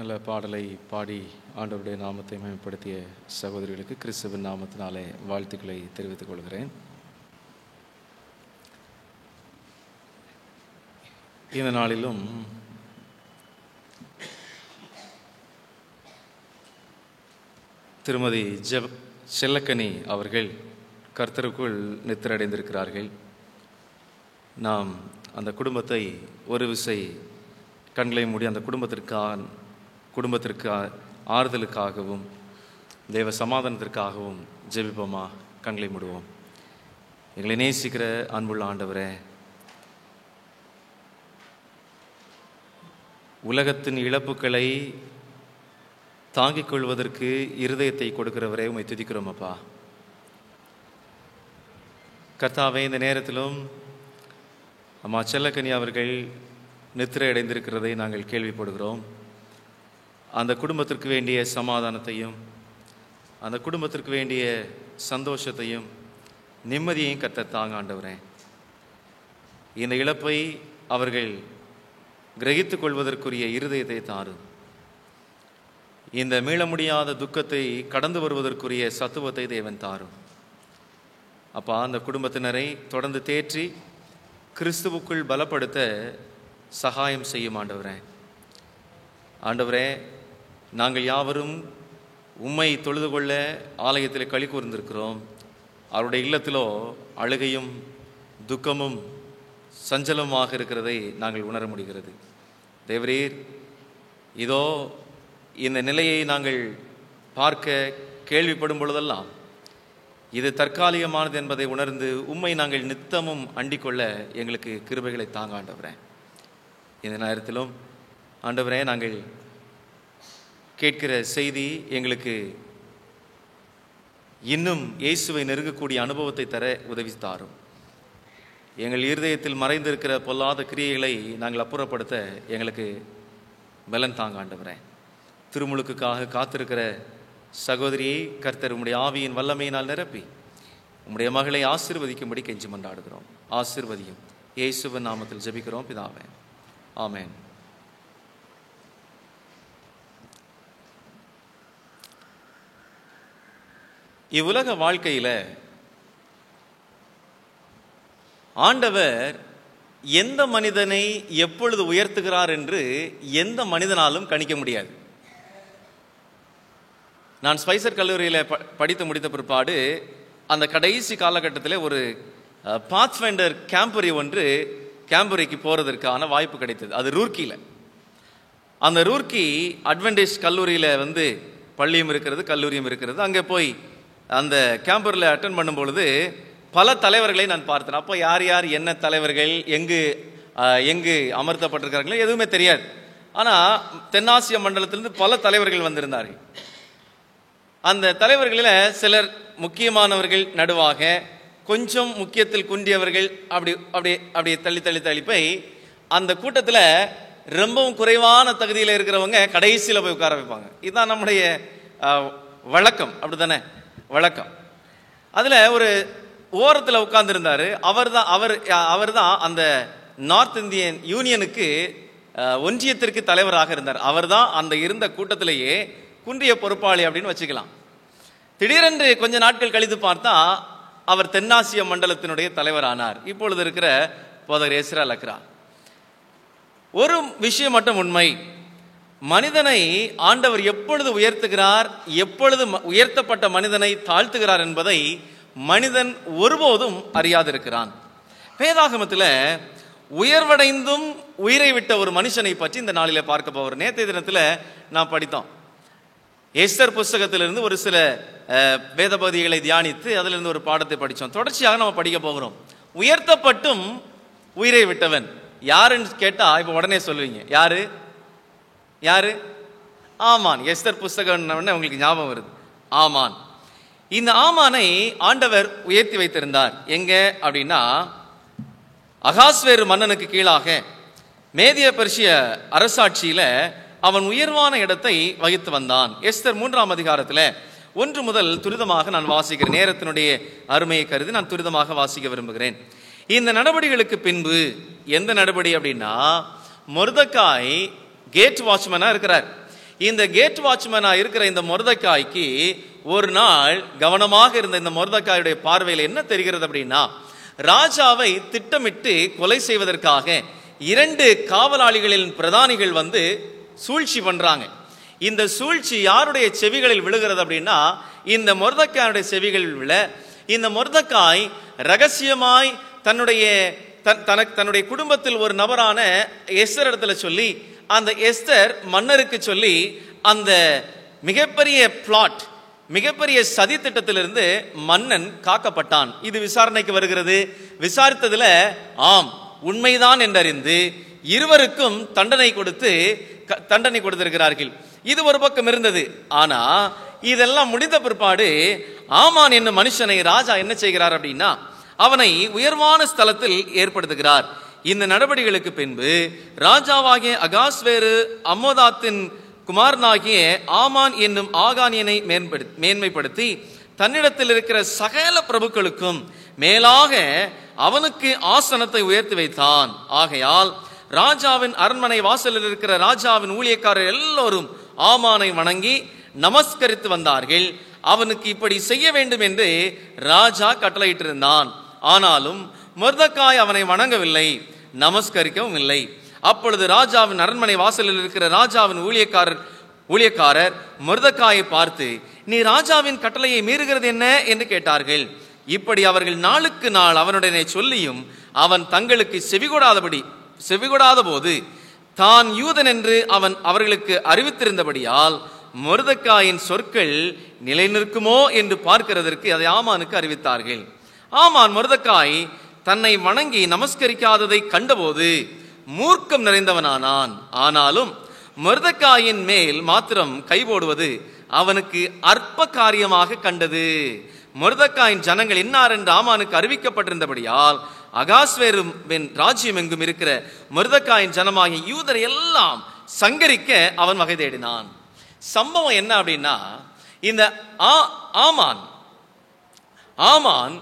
நல்ல பாடலை பாடி ஆண்டவருடைய நாமத்தை மேம்படுத்திய சகோதரிகளுக்கு கிறிஸ்துவின் நாமத்தினாலே வாழ்த்துக்களை தெரிவித்துக் கொள்கிறேன். இந்த நாளிலும் திருமதி செல்லக்கனி அவர்கள் கர்த்தருக்குள் நித்திரடைந்திருக்கிறார்கள். நாம் அந்த குடும்பத்தை ஒரு விசை கண்களை மூடி அந்த குடும்பத்திற்கு ஆறுதலுக்காகவும் தேவ சமாதானத்திற்காகவும் ஜெபிப்போமா? கண்களை மூடுவோம். எங்களை நேசிக்கிற அன்புள்ள ஆண்டவரே, உலகத்தின் இழப்புகளை தாங்கிக் கொள்வதற்கு இருதயத்தை கொடுக்கிறவரே, உம்மை துதிக்கிறோம் அப்பா. கர்த்தாவே, இந்த நேரத்திலும் அம்மா செல்லக்கனி அவர்கள் நித்திரை அடைந்திருக்கிறதை நாங்கள் கேள்விப்படுகிறோம். அந்த குடும்பத்திற்கு வேண்டிய சமாதானத்தையும் அந்த குடும்பத்திற்கு வேண்டிய சந்தோஷத்தையும் நிம்மதியையும் கர்த்தர் தாங்க ஆண்டவரே. இந்த இழப்பை அவர்கள் கிரகித்துக் கொள்வதற்குரிய இருதயத்தை தாரும். இந்த மீள முடியாத துக்கத்தை கடந்து வருவதற்குரிய சத்துவத்தை தேவன் தாரும் அப்பா. அந்த குடும்பத்தினரை தொடர்ந்து தேற்றி கிறிஸ்துவுக்குள் பலப்படுத்த சகாயம் செய்யும் ஆண்டவரே. ஆண்டவரே, நாங்கள் யாவரும் உம்மை தொழுது கொள்ள ஆலயத்தில் களி கூர்ந்திருக்கிறோம். அவருடைய இல்லத்திலோ அழுகையும் துக்கமும் சஞ்சலமாக இருக்கிறதை நாங்கள் உணர முடிகிறது. தேவரீர், இதோ இந்த நிலையை நாங்கள் பார்க்க கேள்விப்படும் பொழுதெல்லாம் இது தற்காலிகமானது என்பதை உணர்ந்து உம்மை நாங்கள் நித்தமும் அண்டிக்கொள்ள எங்களுக்கு கிருபைகளை தாங்க ஆண்டவரே. இந்த நேரத்திலும் ஆண்டவரே, நாங்கள் கேட்கிற செய்தி எங்களுக்கு இன்னும் இயேசுவை நெருங்கக்கூடிய அனுபவத்தை தர உதவி தாரும். எங்கள் இருதயத்தில் மறைந்திருக்கிற பொல்லாத கிரியைகளை நாங்கள் அப்புறப்படுத்த எங்களுக்கு பலன் தாங்க ஆண்டவரே. திருமுழுக்குக்காக காத்திருக்கிற சகோதரியை கர்த்தர் உம்முடைய ஆவியின் வல்லமையினால் நிரப்பி உம்முடைய மகளை ஆசீர்வதிக்கும்படி கெஞ்சி மன்றாடுகிறோம். ஆசீர்வதியும். இயேசுவின் நாமத்தில் ஜெபிக்கிறோம் பிதாவே, ஆமென். இவ்வுலக வாழ்க்கையில ஆண்டவர் எந்த மனிதனை எப்பொழுது உயர்த்துகிறார் என்று எந்த மனிதனாலும் கணிக்க முடியாது. நான் ஸ்பைசர் கல்லூரியில் படித்து முடித்த பிற்பாடு அந்த கடைசி காலகட்டத்தில் ஒரு பாத்ஃபைண்டர் கேம்பரிக்கு போகிறதற்கான வாய்ப்பு கிடைத்தது. அது ரூர்க்கியில். அந்த ரூர்க்கி அட்வென்டிஸ் கல்லூரியில் பள்ளியும் இருக்கிறது, கல்லூரியும் இருக்கிறது. அங்கே போய் அந்த கேம்பரில் அட்டன் பண்ணும் பொழுது பல தலைவர்களை நான் பார்த்தேன். அப்போ யார் யார் என்ன தலைவர்கள் எங்கு அமர்த்தப்பட்டிருக்கிறார்களோ எதுவுமே தெரியாது. ஆனால் தென்னாசிய மண்டலத்திலிருந்து பல தலைவர்கள் வந்திருந்தார்கள். அந்த தலைவர்களில் சிலர் முக்கியமானவர்கள் நடுவாக, கொஞ்சம் முக்கியத்தில் குன்றியவர்கள் அப்படி அப்படி அப்படி தள்ளி தள்ளி தள்ளி போய் அந்த கூட்டத்தில் ரொம்பவும் குறைவான தகுதியில் இருக்கிறவங்க கடைசியில் போய் உட்கார வைப்பாங்க. இதுதான் நம்முடைய வழக்கம், அப்படி தானே வழக்கம். அதில் ஒரு ஓரத்தில் உட்கார்ந்துருந்தார். அவர் தான் அந்த நார்த் இந்தியன் யூனியனுக்கு ஒன்றியத்திற்கு தலைவராக இருந்தார். அவர் தான் அந்த இருந்த கூட்டத்திலேயே குன்றிய பொறுப்பாளி அப்படின்னு வச்சுக்கலாம். திடீரென்று கொஞ்ச நாட்கள் கழித்து பார்த்தா அவர் தென்னாசிய மண்டலத்தினுடைய தலைவரானார். இப்பொழுது இருக்கிற போதகர் எஸ்ரா லக்ரா. ஒரு விஷயம் மட்டும் உண்மை, மனிதனை ஆண்டவர் எப்பொழுது உயர்த்துகிறார், எப்பொழுது உயர்த்தப்பட்ட மனிதனை தாழ்த்துகிறார் என்பதை மனிதன் ஒருபோதும் அறியாதிருக்கிறான். வேதாகமத்தில் உயர்வடைந்தும் உயிரை விட்ட ஒரு மனுஷனை பற்றி இந்த நாளில் பார்க்க போகிறோம். நேற்றைய தினத்தில் நான் படித்தோம். எஸ்தர் புஸ்தகத்திலிருந்து ஒரு சில வேத பகுதிகளை தியானித்து அதிலிருந்து ஒரு பாடத்தை படித்தோம். தொடர்ச்சியாக நம்ம படிக்க போகிறோம். உயர்த்தப்பட்டும் உயிரை விட்டவன் யாருன்னு கேட்டால் இப்போ உடனே சொல்லுவீங்க, யாரு யாரு? ஆமான். எஸ்தர் புஸ்தகம் உங்களுக்கு ஞாபகம் வருது, ஆமான். இந்த ஆமானை ஆண்டவர் உயர்த்தி வைத்திருந்தார். எங்க அப்படின்னா, அகாஸ்வேரு மன்னனுக்கு கீழாக மேதிய பெர்ஷிய அரசாட்சியில அவன் உயர்வான இடத்தை வகித்து வந்தான். எஸ்தர் 3ஆம் அதிகாரத்தில் 1 முதல் துரிதமாக நான் வாசிக்கிறேன். நேரத்தினுடைய அருமையை கருதி நான் துரிதமாக வாசிக்க விரும்புகிறேன். இந்த நடவடிக்கைகளுக்கு பின்பு, எந்த நடவடிக்கை அப்படின்னா, மொர்தெகாய் கேட் வாட்ச்மேனா இருக்கிறார். இந்த கேட் வாட்ச்மேனா இருக்கிற இந்த மொர்தெக்காய்க்கு ஒரு நாள் கவனமாக இருந்த இந்த மொர்தெக்காயுடைய பார்வையில் என்ன தெரிகிறது அப்படின்னா, ராஜாவை திட்டமிட்டு கொலை செய்வதற்காக 2 காவலாளிகளின் பிரதானிகள் வந்து சூழ்ச்சி பண்றாங்க. இந்த சூழ்ச்சி யாருடைய செவிகளில் விழுகிறது அப்படின்னா, இந்த மொர்தெக்காயுடைய செவிகளில் விழ இந்த மொர்தெக்காய் ரகசியமாய் தன்னுடைய குடும்பத்தில் ஒரு நபரான எஸ்தர் இடத்துல சொல்லி, அந்த எஸ்தர் மன்னருக்கு சொல்லி அந்த மிகப்பெரிய பிளாட், மிகப்பெரிய சதி திட்டத்திலிருந்து மன்னன் காக்கப்பட்டான். இது விசாரணைக்கு வருகிறது. விசாரித்ததுல ஆம் உண்மைதான் என்றறிந்து இருவருக்கும் தண்டனை கொடுத்திருக்கிறார்கள். இது ஒரு பக்கம் இருந்தது. ஆனா இதெல்லாம் முடிந்த பிற்பாடு ஆமான் என்னும் மனுஷனை ராஜா என்ன செய்கிறார் அப்படின்னா, அவனை உயர்வான ஸ்தலத்தில் ஏற்படுத்துகிறார். இந்த நடவடிக்கைகளுக்கு பின்பு ராஜாவாகிய அகாஸ்வேரு அம்மோதாத்தின் குமாரனாகிய ஆமான் என்னும் ஆகானியனை மேன்மைப்படுத்தி தன்னிடத்தில் இருக்கிற சகல பிரபுக்களுக்கும் மேலாக அவனுக்கு ஆசனத்தை உயர்த்தி வைத்தான். ஆகையால் ராஜாவின் அரண்மனை வாசலில் இருக்கிற ராஜாவின் ஊழியக்காரர் எல்லோரும் ஆமானை வணங்கி நமஸ்கரித்து வந்தார்கள். அவனுக்கு இப்படி செய்ய வேண்டும் என்று ராஜா கட்டளையிட்டிருந்தான். ஆனாலும் மொர்தெக்காய் அவனை வணங்கவில்லை, நமஸ்கரிக்கவும் இல்லை. அப்பொழுது ராஜாவின் அரண்மனை வாசலில் இருக்கிற ராஜாவின் ஊழியக்காரர் மொர்தெக்காயை பார்த்து, நீ ராஜாவின் கட்டளையை மீறுகிறது என்ன என்று கேட்டார்கள். இப்படி அவர்கள் நாளுக்கு நாள் அவனுடனே சொல்லியும் அவன் தங்களுக்கு செவிகொடாத போது தான் யூதன் என்று அவன் அவர்களுக்கு அறிவித்திருந்தபடியால் மொர்தெக்காயின் சொற்கள் நிலை நிற்குமோ என்று பார்க்கிறதற்கு அதை ஆமானுக்கு அறிவித்தார்கள். ஆமான் மொர்தெக்காய் தன்னை வணங்கி நமஸ்கரிக்காததை கண்டபோது மூர்க்கம் நிறைந்தவனானான். ஆனாலும் மொர்தெக்காயின் மேல் மாத்திரம் கைபோடுவது அவனுக்கு அற்ப காரியமாக கண்டது. மொர்தெக்காயின் ஜனங்கள் இன்னார் என்று ஆமானுக்கு அறிவிக்கப்பட்டிருந்தபடியால் அகாஸ்வேருவின் ராஜ்யம் எங்கும் இருக்கிற மொர்தெக்காயின் ஜனமாகிய யூதரை எல்லாம் சங்கரிக்க அவன் வகை தேடினான். சம்பவம் என்ன அப்படின்னா, இந்த ஆமான்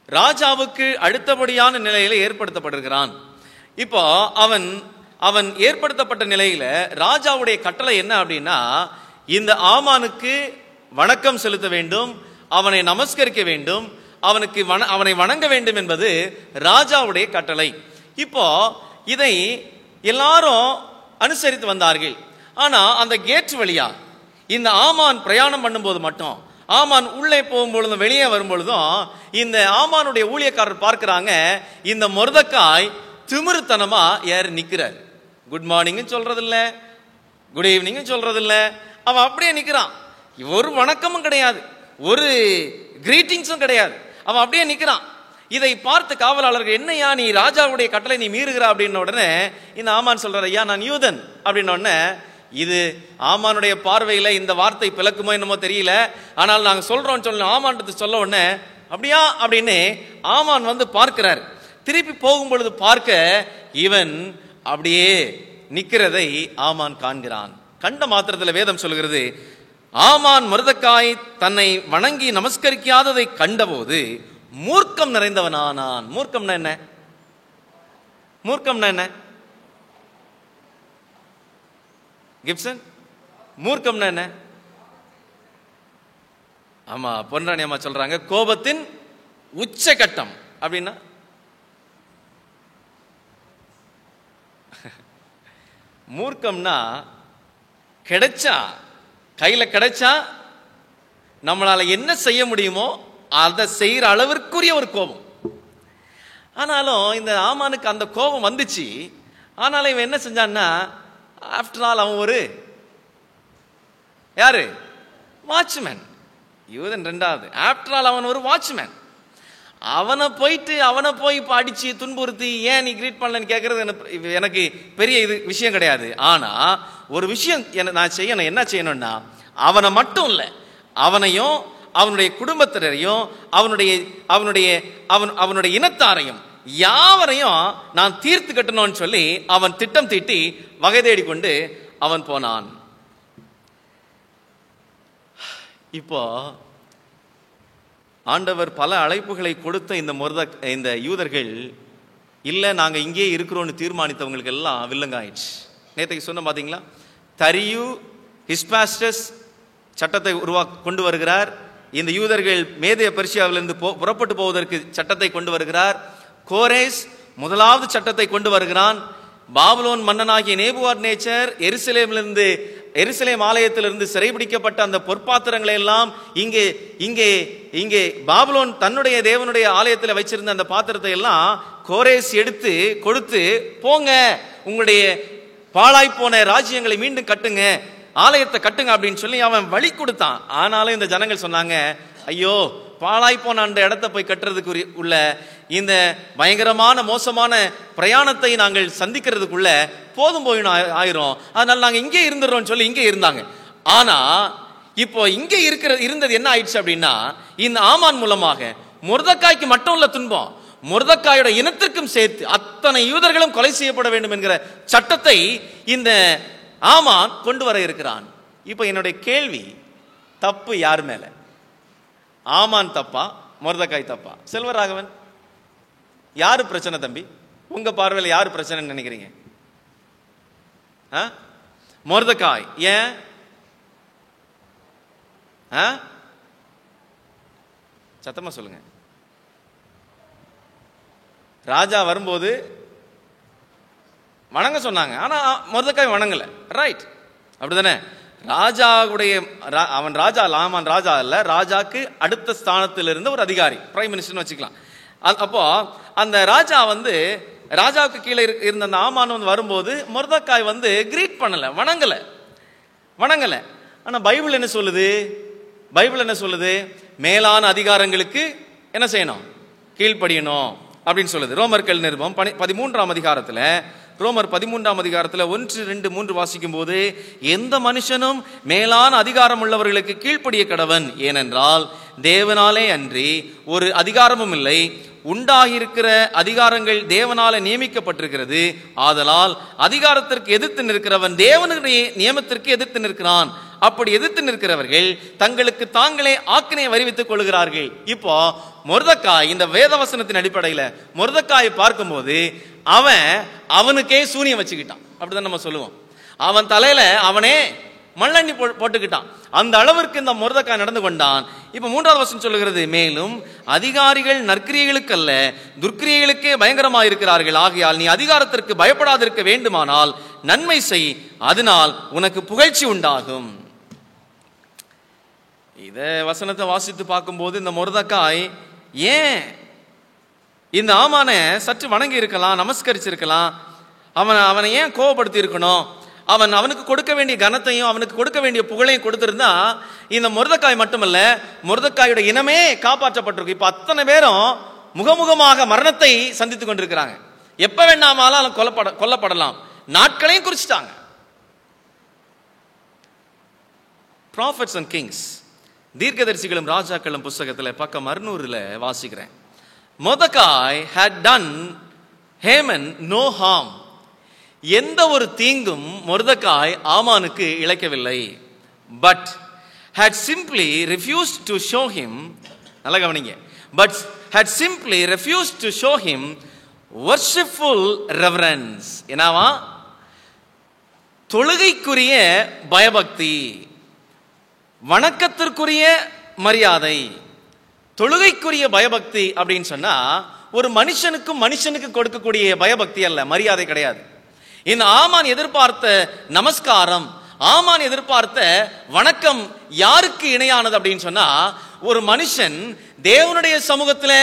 ராஜாவுக்கு அடுத்தபடியான நிலையில ஏற்படுத்தப்பட்டிருக்கிறான். இப்போ அவன் ஏற்படுத்தப்பட்ட நிலையில ராஜாவுடைய கட்டளை என்ன அப்படின்னா, இந்த ஆமானுக்கு வணக்கம் செலுத்த வேண்டும், அவனை நமஸ்கரிக்க வேண்டும், அவனை வணங்க வேண்டும் என்பது ராஜாவுடைய கட்டளை. இப்போ இதை எல்லாரும் அனுசரித்து வந்தார்கள். ஆனா அந்த கேட் வழியா இந்த ஆமான் பிரயாணம் பண்ணும்போது மட்டும், ஆமான் உள்ளே போகும்பொழுதும் வெளியே வரும்பொழுதும் இந்த ஆமானுடைய ஊழியக்காரர் பார்க்கிறாங்க, இந்த மொர்தெக்காய் திமிருத்தனமா ஏறி நிக்கிறார். குட் மார்னிங் சொல்றது இல்ல, குட் ஈவினிங் சொல்றது இல்ல, அவன் அப்படியே நிக்கிறான். ஒரு வணக்கமும் கிடையாது, ஒரு கிரீட்டிங்ஸும் கிடையாது, அவன் அப்படியே நிக்கிறான். இதை பார்த்து காவலாளர்கள், என்னையா நீ ராஜாவுடைய கட்டளை நீ மீறுகிற அப்படின்ன உடனே இந்த ஆமான் சொல்றாரு, ஐயா நான் யூதன் அப்படின்ன உடனே, இது ஆமானுடைய பார்வையில இந்த வார்த்தை பிளக்குமோ என்னமோ தெரியல, ஆனால் நாங்க சொல்றோம் ஆமான் சொல்ல உடனே அப்படியா அப்படின்னு ஆமான் வந்து பார்க்கிறார். திருப்பி போகும் பொழுது பார்க்க இவன் அப்படியே நிக்கிறதை ஆமான் காண்கிறான். கண்ட மாத்திரத்தில் வேதம் சொல்கிறது, ஆமான் மொர்தெக்காய் தன்னை வணங்கி நமஸ்கரிக்காததை கண்டபோது மூர்க்கம் நிறைந்தவனானான். மூர்க்கம்னா என்ன? மூர்க்கம்னா என்ன கிப்சன்? மூர்க்கம்னா என்ன? ஆமா, பொன்ராணி அம்மா சொல்றாங்க, கோபத்தின் உச்சகட்டம் அப்படின்னா மூர்க்கம்னா கிடைச்சா, கையில கிடைச்சா நம்மளால என்ன செய்ய முடியுமோ அதை செய்யற அளவிற்குரிய ஒரு கோபம். ஆனாலும் இந்த ஆமானுக்கு அந்த கோபம் வந்துச்சு. ஆனாலும் இவன் என்ன செஞ்சான்னா, ஆஃப்டர் ஆல் அவன் ஒரு யாரு? வாட்ச்மேன். யூதன் ரெண்டாவது. ஆஃப்டர் ஆல் அவன் ஒரு வாட்ச்மேன். அவனை போய் அடிச்சு துன்புறுத்தி ஏன் நீ கிரீட் பண்ணலன்னு கேட்கறது எனக்கு பெரிய விஷயம் கிடையாது. ஆனா ஒரு விஷயம் நான் என்ன செய்யணும்னா, அவனை மட்டும் இல்லை, அவனையும் அவனுடைய குடும்பத்தினரையும் அவனுடைய இனத்தாரையும் யாவரையும் நான் தீர்த்து கட்டணும்னு சொல்லி அவன் திட்டம் தீட்டி வகை தேடி கொண்டு அவன் போனான். இப்போ ஆண்டவர் பல அழைப்புகளை கொடுத்த இந்த யூதர்கள் இல்ல நாங்க இங்கே இருக்கிறோம்னு தீர்மானித்தவங்களுக்கு எல்லாம் வில்லங்காயிடுச்சு. நேற்றைக்கு சொன்ன பாத்தீங்களா, தரியு ஹிஸ்பாஸ்டஸ் சட்டத்தை கொண்டு வருகிறார். இந்த யூதர்கள் மேதிய பெர்சியாவிலிருந்து புறப்பட்டு போவதற்கு சட்டத்தை கொண்டு வருகிறார். கோரேஸ் முதலாவது சட்டத்தை கொண்டு வருகிறான். பாபிலோன் மன்னனாகிய நேபுகாத்நேச்சர் எருசலேம் ஆலயத்திலிருந்து சிறைபிடிக்கப்பட்ட அந்த பொற்பாத்திரங்களை எல்லாம் இங்கே பாபிலோன் தன்னுடைய தேவனுடைய ஆலயத்தில் வச்சிருந்த அந்த பாத்திரத்தை எல்லாம் கோரேஸ் எடுத்து கொடுத்து, போங்க உங்களுடைய பாழாய் போன ராஜ்யங்களை மீண்டும் கட்டுங்க, ஆலயத்தை கட்டுங்க அப்படின்னு சொல்லி அவன் வழி கொடுத்தான். ஆனாலும் இந்த ஜனங்கள் சொன்னாங்க, ஐயோ பாழாய் போன அந்த இடத்தை போய் கட்டுறதுக்கு உள்ள இந்த பயங்கரமான மோசமான பிரயாணத்தை நாங்கள் சந்திக்கிறதுக்குள்ள போதும் ஆயிரும், அதனால நாங்க இங்கே இருந்துடுறோம் சொல்லி இங்கே இருந்தாங்க. ஆனா இப்போ இங்கே இருந்தது என்ன ஆயிடுச்சு அப்படின்னா, இந்த ஆமான் மூலமாக மொர்தெக்காய்க்கு மட்டும் உள்ள துன்பம், மொர்தெக்காயோட இனத்திற்கும் சேர்த்து அத்தனை யூதர்களும் கொலை செய்யப்பட வேண்டும் என்கிற சட்டத்தை இந்த ஆமான் கொண்டு வர இருக்கிறான். இப்ப என்னுடைய கேள்வி, தப்பு யார் மேல? ஆமான் தப்பா, மொர்தெக்காய் தப்பா? செல்வராகவன், யாரு பிரச்சனை தம்பி? உங்க பார்வையில் யாரு பிரச்சனை நினைக்கிறீங்க? மொர்தெக்காய். ஏன்? சத்தமா சொல்லுங்க. ராஜா வரும்போது வணங்க சொன்னாங்க, ஆனா மொர்தெக்காய் வணங்கல. ரைட், அப்படிதானே? ராஜாவுடைய அவன் ராஜா ஆமான் ராஜா அல்ல, ராஜாக்கு அடுத்த ஸ்தானத்தில் இருந்த ஒரு அதிகாரி, பிரைம் மினிஸ்டர்னு வச்சுக்கலாம். அப்போ அந்த ராஜா ராஜாவுக்கு கீழே இருந்த அந்த ஆமான் வரும்போது மொர்தெக்காய் கிரீட் பண்ணல, வணங்கல. ஆனா பைபிள் என்ன சொல்லுது? பைபிள் என்ன சொல்லுது? மேலான அதிகாரங்களுக்கு என்ன செய்யணும்? கீழ்ப்படியணும் அப்படின்னு சொல்லுது. ரோமர்கள் நிருபம் 13ஆம் அதிகாரத்துல, ரோமர் 13ஆம் அதிகாரத்துல 1, 2, 3 வாசிக்கும் போது, எந்த மனுஷனும் மேலான அதிகாரம் உள்ளவர்களுக்கு கீழ்ப்படிய கடவன், ஏனென்றால் தேவனாலே அன்றி ஒரு அதிகாரமும் இல்லை, உண்டாகியிருக்கிற அதிகாரங்கள் தேவனால நியமிக்கப்பட்டிருக்கிறது. ஆதலால் அதிகாரத்திற்கு எதிர்த்து நிற்கிறவன் தேவனுடைய நியமத்திற்கு எதிர்த்து நிற்கிறான். அப்படி எதிர்த்து நிற்கிறவர்கள் தங்களுக்கு தாங்களே ஆக்கினை வருவித்துக் கொள்கிறார்கள். இப்போ மொர்தெக்காய் இந்த வேதவசனத்தின் அடிப்படையில் மொர்தெக்காயை பார்க்கும்போது அவனுக்கே சூனியம் வச்சுக்கிட்டான், அப்படிதான் நம்ம சொல்லுவோம். அவன் தலையில அவனே மண்ணெண்ணி போட்டுக்கிட்டான். அந்த அளவிற்கு இந்த மொர்தெக்காய் நடந்து கொண்டான். இப்ப 3வது வசனம் சொல்லுகிறது, மேலும் அதிகாரிகள் நற்கிரியைகளுக்கு அல்ல துர்க்கிரியைகளுக்கே பயங்கரமாக இருக்கிறார்கள். ஆகையால் நீ அதிகாரத்திற்கு பயப்படாதிருக்க வேண்டுமானால் நன்மை செய், அதனால் உனக்கு புகழ்ச்சி உண்டாகும். இத வசனத்தை வாசித்து பார்க்கும்போது இந்த மொர்தெக்காய் ஏன் இந்த ஆமானை சற்று வணங்கி இருக்கலாம், நமஸ்கரிச்சிருக்கலாம், அவனை ஏன் கோபப்படுத்தி இருக்கணும்? அவனுக்கு கொடுக்க வேண்டிய கனத்தையும் அவனுக்கு கொடுக்க வேண்டிய புகழையும் கொடுத்திருந்தா இந்த மொர்தெக்காய் மட்டுமல்ல, மொர்தெக்காயோட இனமே காப்பாற்றப்பட்டிருக்கும். இப்ப அத்தனை பேரும் முகமுகமாக மரணத்தை சந்தித்துக் கொண்டிருக்கிறாங்க. எப்ப வேண்டாமாலும் கொல்லப்படலாம். நாட்களையும் குறிச்சிட்டாங்க. ப்ராஃபெட்ஸ் அண்ட் கிங்ஸ், தீர்க்கதரிசிகளும் ராஜாக்களும் புஸ்தகத்தில் பக்கம் 600 வாசிக்கிறேன். மொர்தெக்காய் had done Haman no harm. எந்த ஒரு தீங்கும் மொர்தெக்காய் ஆமானுக்கு இழைக்கவில்லை. But had simply refused to show him, நல்ல கவனிங்க, but had simply refused to show him worshipful reverence. என்னவா? தொழுகைக்குரிய பயபக்தி, வணக்கத்திற்குரிய மரியாதை. தொழுகைக்குரிய பயபக்தி அப்படின்னு சொன்னா ஒரு மனுஷனுக்கு கொடுக்கக்கூடிய பயபக்தி அல்ல, மரியாதை கிடையாது. இந்த ஆமான் எதிர்பார்த்த நமஸ்காரம், ஆமான் எதிர்பார்த்த வணக்கம் யாருக்கு இணையானது அப்படின்னு சொன்னா, ஒரு மனுஷன் தேவனுடைய சமூகத்தில்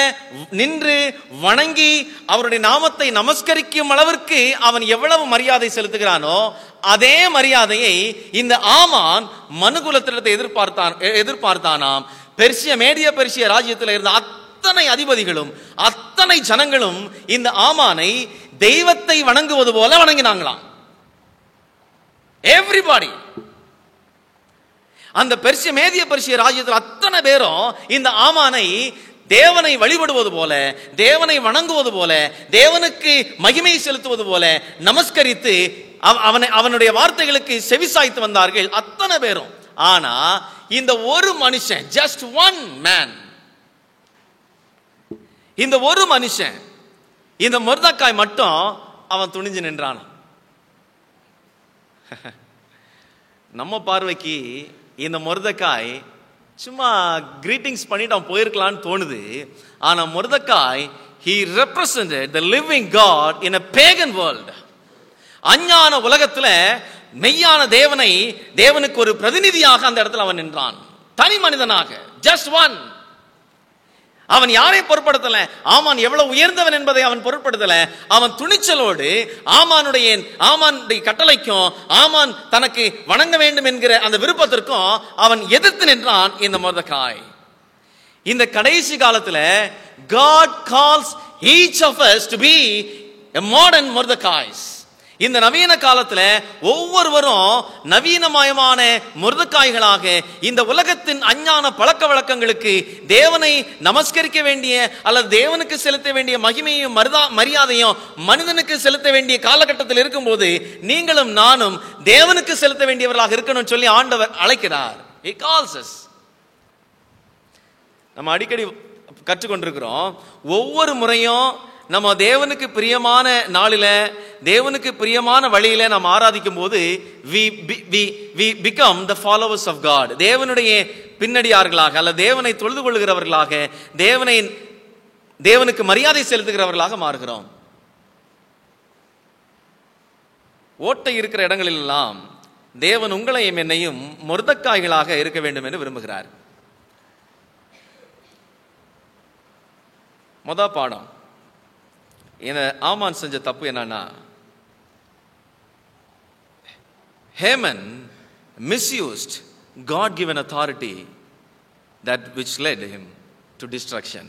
நின்று வணங்கி அவருடைய நாமத்தை நமஸ்கரிக்கும் அளவிற்கு அவன் எவ்வளவு மரியாதை செலுத்துகிறானோ அதே மரியாதையை இந்த ஆமான் மனுகுலத்திடத்தை எதிர்பார்த்தானாம். மேதிய பெர்சிய ராஜ்யத்தில் இருந்த அத்தனை அதிபதிகளும் அத்தனை ஜனங்களும் இந்த ஆமானை தெய்வத்தை வணங்குவது போல வணங்கினாங்களாம். எவ்ரிபாடி. அந்த மேதிய பெர்சிய ராஜ்யத்தில் அத்தனை பேரும் இந்த ஆமானை தேவனை வழிபடுவது போல, தேவனை வணங்குவது போல, தேவனுக்கு மகிமை செலுத்துவது போல நமஸ்கரித்து அவனுடைய வார்த்தைகளுக்கு செவிசாய்த்து வந்தார்கள் அத்தனை பேரும். ஆனா இந்த ஒரு மனுஷன், ஜஸ்ட் ஒன் மேன், இந்த ஒரு மனுஷன், இந்த மொர்தெக்காய் மட்டும் அவன் துணிஞ்சு நின்றான். நம்ம பார்வைக்கு இந்த மொர்தெக்காய் சும்மா கிரீட்டிங்ஸ் பண்ணிட்டு அவன் போயிருக்கலான்னு தோணுது. ஆனா மொர்தெக்காய் he represented the living God in a pagan world. அஞ்ஞான உலகத்துல மெய்யான தேவனுக்கு ஒரு பிரதிநிதியாக அந்த இடத்துல அவன் நின்றான், தனி மனிதனாக. Just one. அவன் யாரை பொருட்படுத்தல, ஆமான் எவ்வளவு உயர்ந்தவன் என்பதை அவன் பொருட்படுத்தல. அவன் துணிச்சலோடு ஆமானுடைய கட்டளைக்கும் ஆமான் தனக்கு வணங்க வேண்டும் என்கிற அந்த விருப்பத்திற்கும் அவன் எதிர்த்து நின்றான் இந்த மொர்தெக்காய். இந்த கடைசி காலத்துல God calls each of us to be a modern Mordecais. இந்த நவீன காலத்துல ஒவ்வொருவரும் நவீனமயமான மொர்தெக்காய்களாக இந்த உலகத்தின் அஞ்ஞான பழக்க வழக்கங்களுக்கு தேவனை நமஸ்கரிக்க வேண்டிய அல்லது தேவனுக்கு செலுத்த வேண்டிய மகிமையும் மரியாதையும் மனிதனுக்கு செலுத்த வேண்டிய காலகட்டத்தில் இருக்கும்போது நீங்களும் நானும் தேவனுக்கு செலுத்த வேண்டியவர்களாக இருக்கணும்னு சொல்லி ஆண்டவர் அழைக்கிறார். He calls us. நம்ம அடிக்கடி கற்றுக்கொண்டிருக்கிறோம், ஒவ்வொரு முறையும் நம்ம தேவனுக்கு பிரியமான நாளில தேவனுக்கு பிரியமான வழியில நாம் ஆராதிக்கும் போது we become the followers of God. தேவனுடைய பின்னடியார்களாக அல்ல தேவனை தொழுது கொள்கிறவர்களாக தேவனுக்கு மரியாதை செலுத்துகிறவர்களாக மாறுகிறோம். ஓட்டை இருக்கிற இடங்களில் எல்லாம் தேவன் உங்களையும் என்னையும் மொர்தெக்காய்களாக இருக்க வேண்டும் என்று விரும்புகிறார். முதல் பாடம், இந்த ஆமான் செஞ்ச தப்பு என்னன்னா, Haman misused God given authority that which led him to destruction.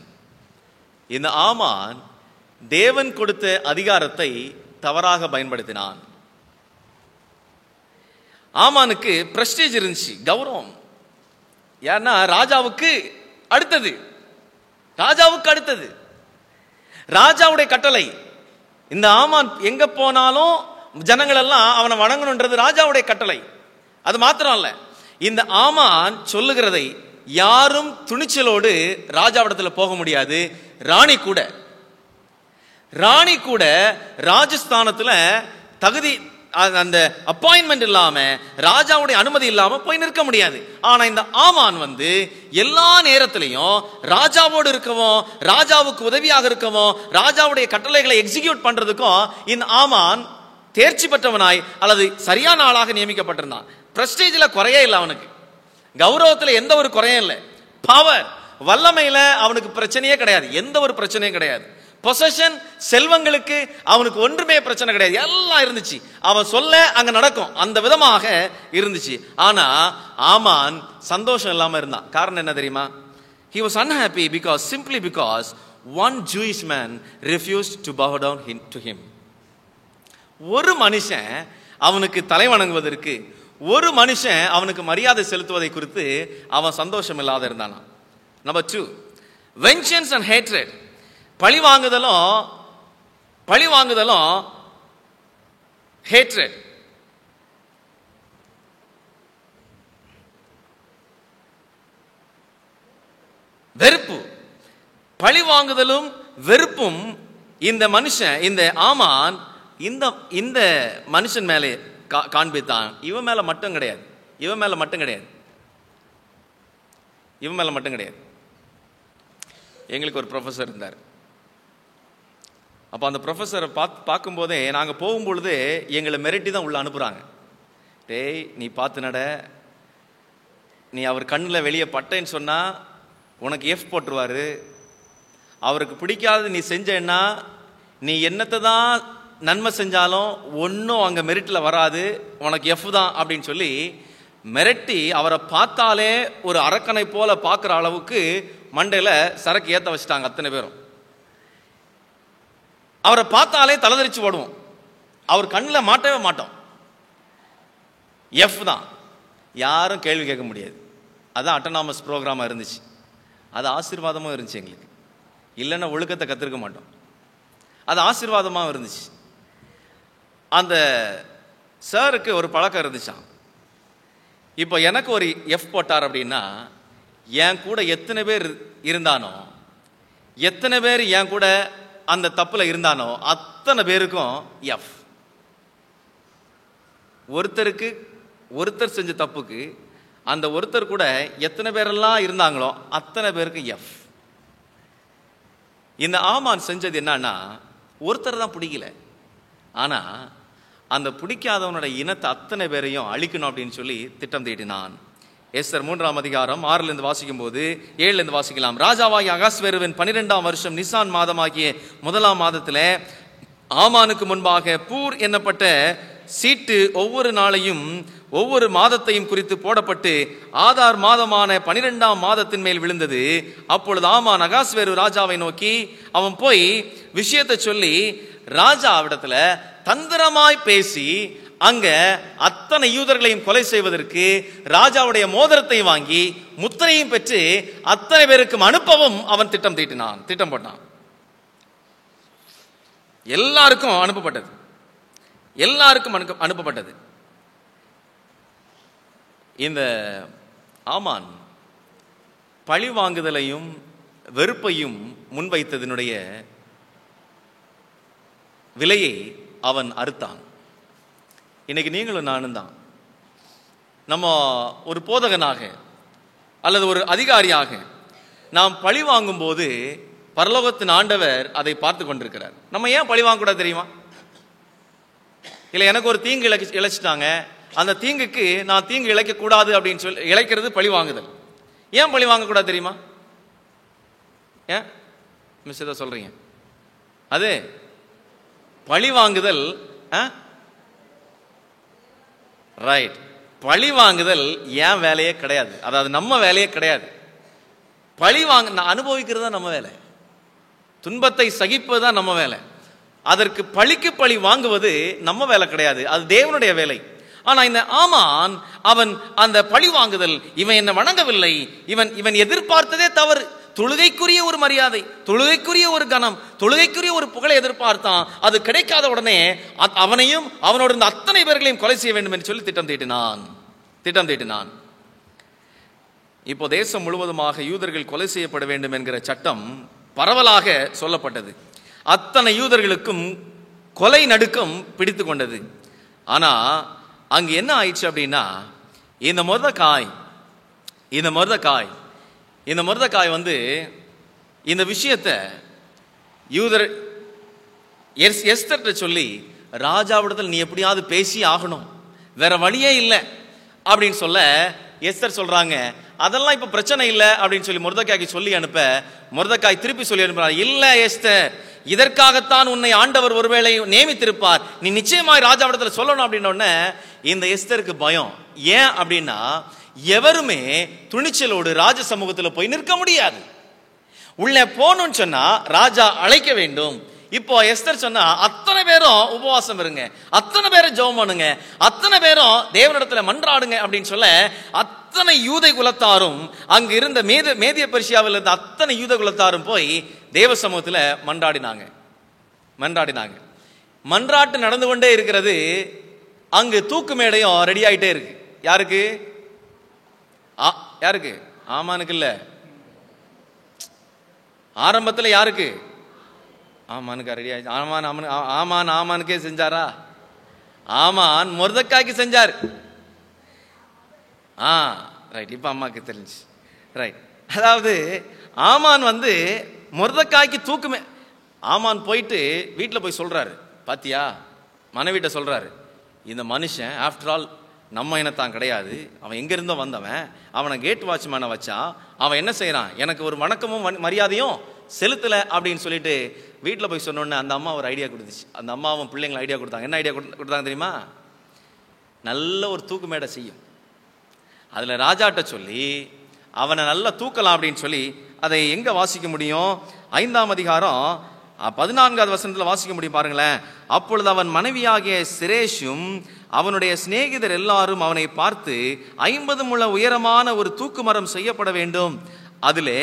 இந்த ஆமான் தேவன் கொடுத்த அதிகாரத்தை தவறாக பயன்படுத்தினான். ஆமானுக்கு பிரஸ்டீஜ் இருந்துச்சு, கௌரவம். ஏன்னா ராஜாவுக்கு அடுத்தது ராஜாவுடைய கட்டளை. இந்த ஆமான் எங்க போனாலும் ஜனங்கள் எல்லாம் அவனை வணங்கணுன்றது ராஜாவுடைய கட்டளை. அது மாத்திரம் அல்ல, இந்த ஆமான் சொல்லுகிறதை யாரும் துணிச்சலோடு ராஜாவிடத்தில் போக முடியாது. ராணி கூட ராஜஸ்தானத்துல தகுதி அந்த அப்பாயின்மெண்ட் இல்லாம ராஜாவுடைய அனுமதி இல்லாம போய் நிற்க முடியாது. ஆனா இந்த ஆமான் எல்லா நேரத்திலையும் ராஜாவோடு இருக்கவும் ராஜாவுக்கு உதவியாக இருக்கவும் ராஜாவுடைய கட்டளைகளை எக்ஸிக்யூட் பண்றதுக்கும் இந்த ஆமான் தேர்ச்சி பெற்றவனாய் அல்லது சரியான ஆளாக நியமிக்கப்பட்டிருந்தான். பிரஸ்டீஜ்ல குறையே இல்லை, அவனுக்கு கௌரவத்துல எந்த ஒரு குறையும் இல்லை. பவர் வல்லமையில அவனுக்கு பிரச்சனையே கிடையாது, எந்த ஒரு பிரச்சனையும் கிடையாது. பொசஷன் செல்வங்களுக்கு அவனுக்கு ஒன்றுமே பிரச்சனை கிடையாது, எல்லாம் இருந்துச்சு. அவன் சொல்ல அங்க நடக்கும், அந்த விதமாக இருந்துச்சு. ஆனா ஆமான் சந்தோஷம் இல்லாம இருந்தான். காரணம் என்ன தெரியுமா? He was unhappy simply because one Jewish man refused to bow down to him. ஒரு மனுஷன் அவனுக்கு தலை வணங்குவதற்கு, ஒரு மனுஷன் அவனுக்கு மரியாதை செலுத்துவதை குறித்து அவன் சந்தோஷம் இல்லாத இருந்தானா. Number 2, vengeance and hatred. பழி வாங்குதலும் hatred. வெறுப்பு. பழி வாங்குதலும் வெறுப்பும் இந்த ஆமான் இந்த மனுஷன் மேலே காண்பித்தான். இவன் மேல மட்டும் கிடையாது. எங்களுக்கு ஒரு ப்ரொஃபஸர் இருந்தார். அப்போ அந்த ப்ரொஃபஸரை பார்க்கும்போதே நாங்கள் போகும்பொழுது எங்களை மிரட்டி தான் உள்ள அனுப்புகிறாங்க. டேய் நீ பார்த்து நட, நீ அவர் கண்ணில் வெளியே பட்டேன்னு சொன்னால் உனக்கு எஃப் போட்டுருவார். அவருக்கு பிடிக்காது நீ செஞ்சேன்னா நீ என்னத்தை தான் நன்மை செஞ்சாலும் ஒன்றும் அங்கே மெரிட்டில் வராது, உனக்கு எஃப் தான் அப்படின்னு சொல்லி மிரட்டி அவரை பார்த்தாலே ஒரு அரக்கனை போல பார்க்குற அளவுக்கு மண்டையில் சரக்கு ஏற்ற வச்சுட்டாங்க அத்தனை பேரும். அவரை பார்த்தாலே தலைதறிச்சு ஓடுவோம், அவர் கண்ணில் மாட்டவே மாட்டோம். எஃப் தான், யாரும் கேள்வி கேட்க முடியாது. அதுதான் அட்டானமஸ் ப்ரோக்ராமாக இருந்துச்சு. அது ஆசீர்வாதமாக இருந்துச்சு எங்களுக்கு. இல்லைன்னா ஒழுக்கத்தை கற்றுக்க மாட்டோம். அது ஆசீர்வாதமாக இருந்துச்சு. அந்த சாருக்கு ஒரு பழக்கம் இருந்துச்சான். இப்போ எனக்கு ஒரு எஃப் போட்டார் அப்படின்னா என் கூட எத்தனை பேர் இருந்தானோ, எத்தனை பேர் என் கூட அந்த தப்புல இருந்தானோ அத்தனை பேருக்கும் எஃப். ஒருத்தருக்கு ஒருத்தர் செஞ்ச தப்புக்கு அந்த ஒருத்தர் கூட எத்தனை பேரெல்லாம் இருந்தாங்களோ அத்தனை பேருக்கு எஃப். இந்த ஆமான் செஞ்சது என்னன்னா, ஒருத்தர் தான் பிடிக்கல, ஆனா அந்த பிடிக்காதவனோட இனத்தை அத்தனை பேரையும் அழிக்கணும் அப்படின்னு சொல்லி திட்டம் தீட்டினான். எஸ்தர் 3ஆம் அதிகாரம் 6 வாசிக்கும் போது 7 வாசிக்கலாம். ராஜாவாகிய அகாஸ்வேருவின் 12ஆம் வருஷம் நிசான் மாதமாகிய 1ஆம் மாதத்தில் ஆமானுக்கு முன்பாக பூர் என்னப்பட்ட சீட்டு ஒவ்வொரு நாளையும் ஒவ்வொரு மாதத்தையும் குறித்து போடப்பட்டு ஆதார் மாதமான 12ஆம் மாதத்தின் மேல் விழுந்தது. அப்பொழுது ஆமான் அகாஸ்வேரு ராஜாவை நோக்கி அவன் போய் விஷயத்தை சொல்லி ராஜாவிடத்துல தந்திரமாய் பேசி அங்க அத்தனை யூதர்களையும் கொலை செய்வதற்கு ராஜாவுடைய மோதிரத்தை வாங்கி முத்திரையும் பெற்று அத்தனை பேருக்கும் அனுப்பவும் அவன் திட்டம் போட்டான். எல்லாருக்கும் அனுப்பப்பட்டது. இந்த ஆமான் பழி வாங்குதலையும் வெறுப்பையும் முன்வைத்ததனுடைய விலையை அவன் அறுத்தான். இன்னைக்கு நீங்களும் நானும் தான் நம்ம ஒரு போதகனாக அல்லது ஒரு அதிகாரியாக நாம் பழி வாங்கும் போது பரலோகத்தின் ஆண்டவர் அதை பார்த்து கொண்டிருக்கிறார். நம்ம ஏன் பழி வாங்க கூடாது தெரியுமா? இல்லை, எனக்கு ஒரு தீங்கு இழைச்சிட்டாங்க, அந்த தீங்குக்கு நான் தீங்கு இழைக்க கூடாது அப்படின்னு சொல்லி இழைக்கிறது பழி வாங்குதல். ஏன் பழி வாங்க கூடாது தெரியுமா? ஏன் மிஸ் ஏதோ சொல்றீங்க? அது பழி வாங்குதல். ரைட், பழி வாங்குதல் ஏன் வேலையே கிடையாது, அதாவது நம்ம வேலையே கிடையாது. பழி வாங்க அனுபவிக்கிறது தான் நம்ம வேலை, துன்பத்தை சகிப்பது தான் நம்ம வேலை. அதற்கு பழிக்கு பழி வாங்குவது நம்ம வேலை கிடையாது, அது தேவனுடைய வேலை. ஆனா இந்த ஆமான் அவன் அந்த பழி வாங்குதல், இவன் என்ன வணங்கவில்லை, இவன் எதிர்பார்த்ததே தவறு, தொழுகைக்குரிய ஒரு மரியாதை, தொழுகைக்குரிய ஒரு கனம், தொழுகைக்குரிய ஒரு புகழை எதிர்பார்த்தான். அது கிடைக்காத உடனே அவனையும் அவனோட இருந்த அத்தனை பேர்களையும் கொலை செய்ய வேண்டும் என்று சொல்லி திட்டம் தீட்டினான். இப்போ தேசம் முழுவதுமாக யூதர்கள் கொலை செய்யப்பட வேண்டும் என்கிற சட்டம் பரவலாக சொல்லப்பட்டது. அத்தனை யூதர்களுக்கும் கொலை நடுக்கம் பிடித்து கொண்டது. ஆனா அங்கு என்ன ஆயிடுச்சு அப்படின்னா, இந்த மொர்தெகாய் வந்து இந்த விஷயத்தை யூதர் எஸ்தர்ட்ட சொல்லி ராஜாவிடத்தில் நீ எப்படியாவது பேசி ஆகணும், வேற வழியே இல்லை அப்படின்னு சொல்ல எஸ்தர் சொல்றாங்க, அதெல்லாம் இப்ப பிரச்சனை இல்லை அப்படின்னு சொல்லி மொர்தெகாய்க்கு சொல்லி அனுப்ப மொர்தெகாய் திருப்பி சொல்லி அனுப்புறாங்க, இல்ல எஸ்தர், இதற்காகத்தான் உன்னை ஆண்டவர் ஒருவேளை நியமித்திருப்பார், நீ நிச்சயமாய் ராஜாவிடத்தில் சொல்லணும் அப்படின்னோடனே இந்த எஸ்தருக்கு பயம். ஏன் அப்படின்னா, எவருமே துணிச்சலோடு ராஜ சமூகத்தில் போய் நிற்க முடியாது. உள்ளே போகணும்னு சொன்னா ராஜா அழைக்க வேண்டும். இப்போ எஸ்தர் சொன்னா அத்தனை பேரும் உபவாசம் இருங்க, அத்தனை பேரும் ஜெபம் பண்ணுங்க, அத்தனை பேரும் தேவனிடத்துல மன்றாடுங்க அப்படின்னு சொல்ல அத்தனை யூத குலத்தாரும் அங்கு இருந்த மேதிய பெர்சியாவில் இருந்த அத்தனை யூத குலத்தாரும் போய் தேவ சமூகத்துல மன்றாடினாங்க. மன்றாட்டு நடந்து கொண்டே இருக்கிறது. அங்கு தூக்கு மேடையும் ரெடி ஆயிட்டே இருக்கு. யாருக்கு? ஆமானுக்கு இல்ல, ஆரம்பத்தில் யாருக்கு? ஆமானுக்கு ரெடி ஆயிடுச்சு. ஆமானுக்கே செஞ்சாரா? ஆமான் மொர்தெகாய்க்கு செஞ்சார். ரைட், இப்ப அம்மாக்கு தெரிஞ்சு. ரைட், அதாவது ஆமான் வந்து மொர்தெகாய்க்கு தூக்குமே. ஆமான் போயிட்டு வீட்டில் போய் சொல்றாரு, பாத்தியா, மனைவிட்ட சொல்றாரு, இந்த மனுஷன் ஆஃப்டர் ஆல் நம்ம இனத்தான் கிடையாது, அவன் எங்கிருந்தோ வந்தவன், அவனை கேட் வாட்ச்மேனை வச்சா அவன் என்ன செய்யறான், எனக்கு ஒரு வணக்கமும் மரியாதையும் செலுத்தல அப்படின்னு சொல்லிட்டு வீட்டில் போய் சொன்னோன்னே அந்த அம்மா ஒரு ஐடியா கொடுத்துச்சு. அந்த அம்மாவும் பிள்ளைங்களை ஐடியா கொடுத்தாங்க. என்ன ஐடியா கொடுத்தாங்க தெரியுமா? நல்ல ஒரு தூக்கு மேடை செய்யும், அதுல ராஜாட்ட சொல்லி அவனை நல்லா தூக்கலாம் அப்படின்னு சொல்லி. அதை எங்க வாசிக்க முடியும்? 5ஆம் அதிகாரம் 14வது வசனத்தில் வாசிக்க முடியும், பாருங்களேன். அப்பொழுது அவன் மனைவியாகிய சிரேஷும் அவனுடைய சிநேகிதர் எல்லாரும் அவனை பார்த்து 50 முழ உயரமான ஒரு தூக்கு மரம் செய்யப்பட வேண்டும், அதிலே